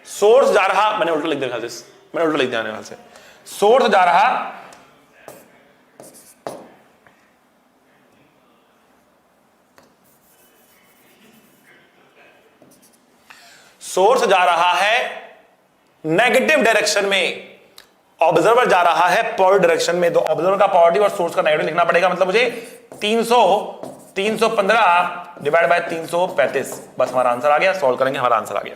Source जा रहा, मैंने उल्टा लिख दिया, मैंने उल्टा लिख दिया से, सोर्स जा रहा है नेगेटिव डायरेक्शन में, ऑब्जर्वर जा रहा है पॉजिटिव डायरेक्शन में। तो ऑब्जर्वर का पॉजिटिव और सोर्स का नेगेटिव लिखना पड़ेगा, मतलब मुझे 315 डिवाइड बाय 335, बस हमारा आंसर आ गया। सॉल्व करेंगे, हमारा आंसर आ गया।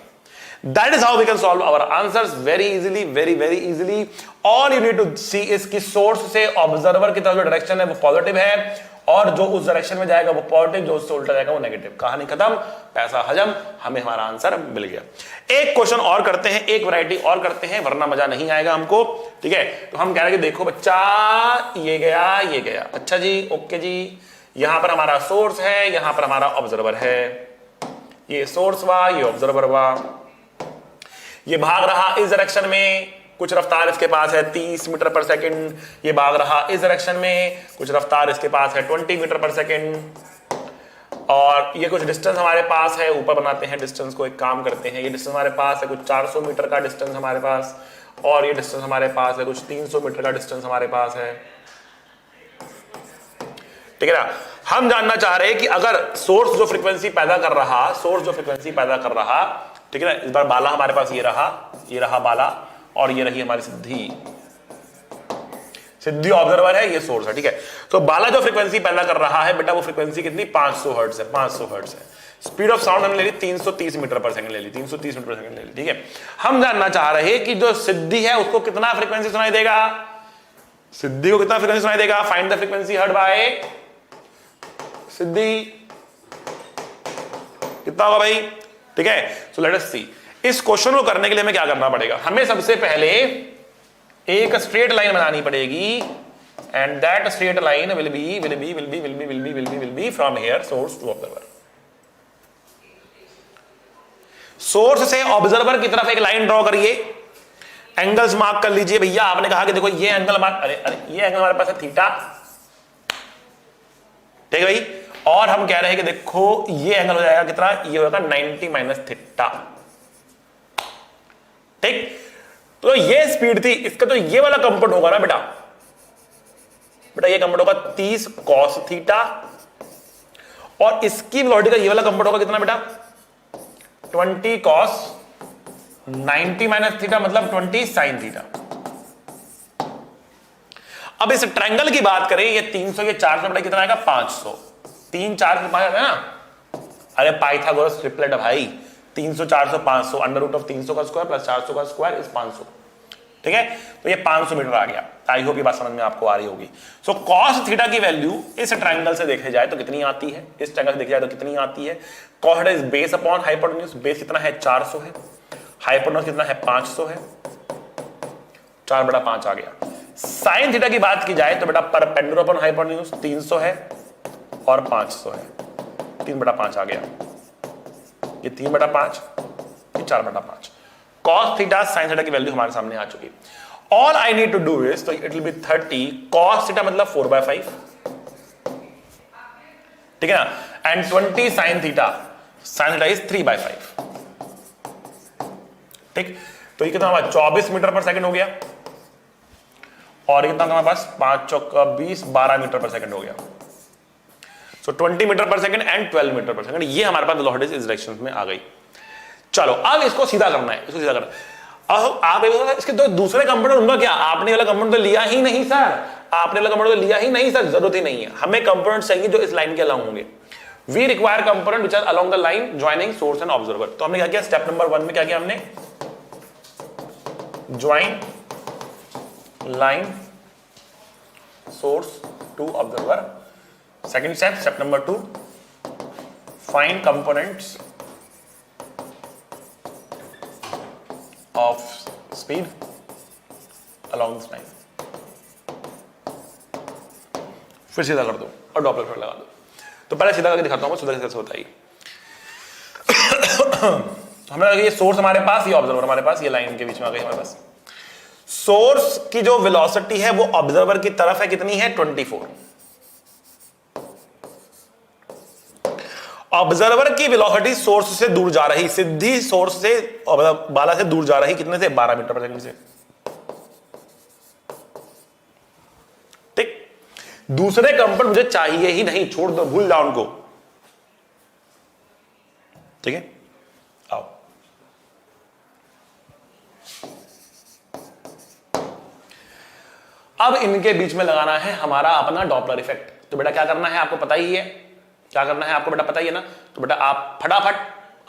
That is how we can solve our answers very easily, very easily. All you need to see is कि सोर्स से ऑब्जर्वर की तरफ जो डायरेक्शन है वो पॉजिटिव है और जो उस डायरेक्शन में जाएगा वो पॉजिटिव, जो उससे उल्टा जाएगा वो नेगेटिव। कहानी खत्म, पैसा हजम, हमें हमारा आंसर मिल गया। एक क्वेश्चन और करते हैं, एक वैरायटी और करते हैं, वरना मजा नहीं आएगा हमको, ठीक है। तो हम कह रहे हैं कि देखो बच्चा ये गया, अच्छा जी, ओके जी। यहां पर हमारा सोर्स है, यहां पर हमारा ऑब्जर्वर है, ये सोर्स हुआ, ये ऑब्जर्वर हुआ, ये भाग रहा इस डायरेक्शन में, कुछ रफ्तार इसके पास है 30 मीटर पर सेकंड, ये भाग रहा इस डायरेक्शन में, कुछ रफ्तार इसके पास है 20 मीटर पर सेकंड, और ये कुछ डिस्टेंस हमारे पास है, ऊपर बनाते हैं डिस्टेंस को, एक काम करते हैं, ये डिस्टेंस हमारे पास है कुछ 400 मीटर का डिस्टेंस हमारे पास, और ये डिस्टेंस हमारे पास है कुछ 300 मीटर का डिस्टेंस हमारे पास है, ठीक है ना। हम जानना चाह रहे हैं कि अगर सोर्स जो फ्रीक्वेंसी पैदा कर रहा, ठीक है ना, इस बार बाला हमारे पास ये रहा बाला, और ये रही हमारी सिद्धि ऑब्जर्वर है, ये सोर्स है, ठीक है। तो बाला जो फ्रीक्वेंसी पैदा कर रहा है बेटा, वो फ्रीक्वेंसी कितनी 500 हर्ट्ज है, 500 हर्ट्ज है। स्पीड ऑफ साउंड हमने ले ली 330 मीटर पर सेकंड ले ली, 330 मीटर पर सेकंड ले ली, ठीक है। हम जानना चाह रहे हैं कि जो सिद्धि है उसको कितना फ्रीक्वेंसी सुनाई देगा, सिद्धि को कितना फ्रीक्वेंसी सुनाई देगा। Find the frequency heard by Siddhi, कितना होगा भाई, ठीक है। सो लेट अस सी, इस क्वेश्चन को करने के लिए हमें क्या करना पड़ेगा, हमें सबसे पहले एक स्ट्रेट लाइन बनानी पड़ेगी, and that straight line will be from here source to observer. Source से ऑब्जर्वर की तरफ एक लाइन ड्रॉ करिए, एंगल्स मार्क कर लीजिए भैया। आपने कहा कि देखो ये एंगल मार्क, अरे ये एंगल हमारे पास है थीटा, ठीक है भाई, और हम कह रहे हैं कि देखो ये एंगल हो जाएगा कितना, ये होगा 90 माइनस थीटा, ठीक। तो ये स्पीड थी, इसका तो ये वाला कंपोनेंट होगा ना बेटा, ये कंपोनेंट होगा 30 कॉस थीटा, और इसकी वेलोसिटी का ये वाला कंपोनेंट होगा कितना बेटा 20 कॉस 90 माइनस थीटा, मतलब 20 साइन थीटा। अब इस ट्रायंगल की बात करें, ये 300 ये 400 बेटा कितना आएगा 500, 3 4 से 5 है ना, अरे पाइथागोरस ट्रिपलेट है भाई, 300 400 500, अंडर रूट ऑफ 300 का स्क्वायर प्लस 400 का स्क्वायर इज 500, ठीक है। तो ये 500 मीटर आ गया। आई होप ये बात समझ में आपको आ रही होगी। सो कॉस थीटा की वैल्यू इस ट्रायंगल से देखे जाए तो कितनी आती है, इस ट्रायंगल से देखे जाए तो कितनी आती है। Cos theta is base upon hypotenuse, base कितना है 400 है, हाइपोटेन्यूज कितना है 500 है, 4/5 आ गया। साइन थीटा की बात की जाए तो बेटा परपेंडिकुलर अपॉन हाइपोटेन्यूज 300 है और 500 है, 3/5 आ गया, ये 3/5, ये 4/5। cos थीटा sin थीटा की वैल्यू हमारे सामने आ चुकी। All I need to do is, तो it will be 30 cos theta मतलब 4/5, ठीक है ना, एंड 20 sin थीटा इज 3/5, ठीक। तो ये कितना हमारा 24 मीटर पर सेकंड हो गया, और कितना हमारे पास 5 चौका 20 12 मीटर पर सेकंड हो गया। सो 20 metre per second and 12 metre per second, ये हमारे पास वेलोसिटी इस डायरेक्शन में आ गई। चलो अब इसको सीधा करना है, इसको सीधा करना है। अब आप इसके दो दूसरे कंपोनेंट उनका क्या, आपने वाला कंपोनेंट तो लिया ही नहीं सर, आपने वाला कंपोनेंट तो लिया ही नहीं सर, जरूरत ही नहीं है। हमें कंपोनेंट चाहिए जो इस लाइन के अलाउंग होंगे। We require component which are along the line joining source and observer. तो हमने क्या किया, स्टेप नंबर 1 में क्या किया हमने, join line source to observer. Second step number 2, find components of speed along this line। फिर सीधा कर दो और डॉपलर इफेक्ट लगा दो। तो पहले सीधा करके दिखाता हूं, सीधा कैसे होता है। हमें ये सोर्स हमारे पास, ये ऑब्जर्वर हमारे पास, ये लाइन के बीच में आ गई हमारे पास। सोर्स की जो वेलोसिटी है वो ऑब्जर्वर की तरफ है, कितनी है 24। ऑब्जर्वर की वेलोसिटी सोर्स से दूर जा रही, सिद्धि सोर्स से बाला से दूर जा रही, कितने से 12 मीटर पर सेकंड से, ठीक। दूसरे कंपोनेंट मुझे चाहिए ही नहीं, छोड़ दो, भूल जाओ उनको, ठीक है। आओ अब इनके बीच में लगाना है हमारा अपना डॉपलर इफेक्ट। तो बेटा क्या करना है आपको पता ही है, क्या करना है आपको बेटा पता ही है ना। तो बेटा आप फटाफट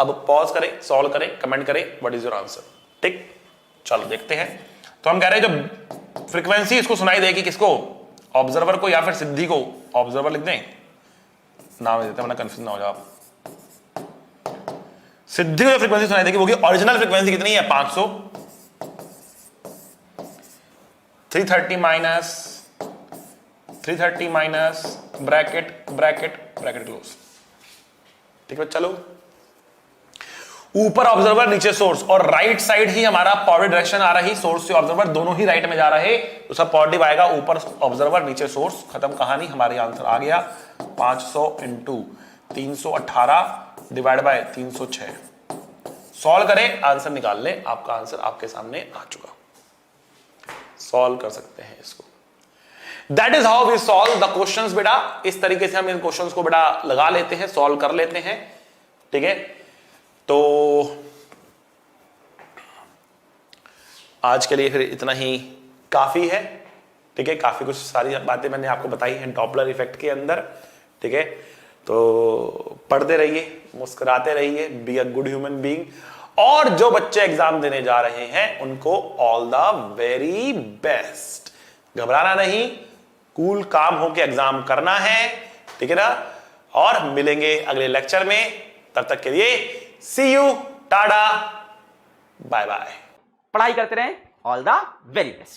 अब पॉज करें, सॉल्व करें, कमेंट करें व्हाट इज योर आंसर, ठीक। चलो देखते हैं। तो हम कह रहे हैं जो फ्रीक्वेंसी इसको सुनाई देगी, किसको, ऑब्जर्वर को या फिर सिद्धि को। ऑब्जर्वर लिख दें, नाम देते हैं वरना कंफ्यूज ना हो जाओ आप। सिद्धि को जो फ्रीक्वेंसी सुनाई देगी वो ओरिजिनल फ्रीक्वेंसी कितनी है 500, 330 minus bracket bracket bracket close, ठीक है। चलो ऊपर ऑब्जर्वर नीचे सोर्स, और राइट साइड ही हमारा पॉजिटिव डायरेक्शन आ रही, सोर्स से ऑब्जर्वर दोनों ही राइट में जा रहे, तो सब पॉजिटिव आएगा, ऊपर ऑब्जर्वर नीचे सोर्स, खत्म कहानी, हमारे आंसर आ गया 500 इंटू 318 डिवाइड बाय 306। सॉल्व करें, आंसर निकाल लें, आपका आंसर आपके सामने आ चुका। सॉल्व कर सकते हैं इसको। That is how we solve the questions बेटा। इस तरीके से हम इन क्वेश्चंस को बेटा लगा लेते हैं, सॉल्व कर लेते हैं, ठीक है। तो आज के लिए फिर इतना ही काफी है, ठीक है। काफी कुछ सारी बातें मैंने आपको बताई हैं डॉपलर इफेक्ट के अंदर, ठीक है। तो पढ़ते रहिए, मुस्कुराते रहिए, be a good human being. और जो बच्चे एग्जाम देने जा रहे हैं उनको ऑल द वेरी बेस्ट। घबराना नहीं, कूल काम होकर एग्जाम करना है, ठीक है ना। और मिलेंगे अगले लेक्चर में, तब तक के लिए सी यू, टाटा, बाय बाय। पढ़ाई करते रहें, ऑल द वेरी बेस्ट।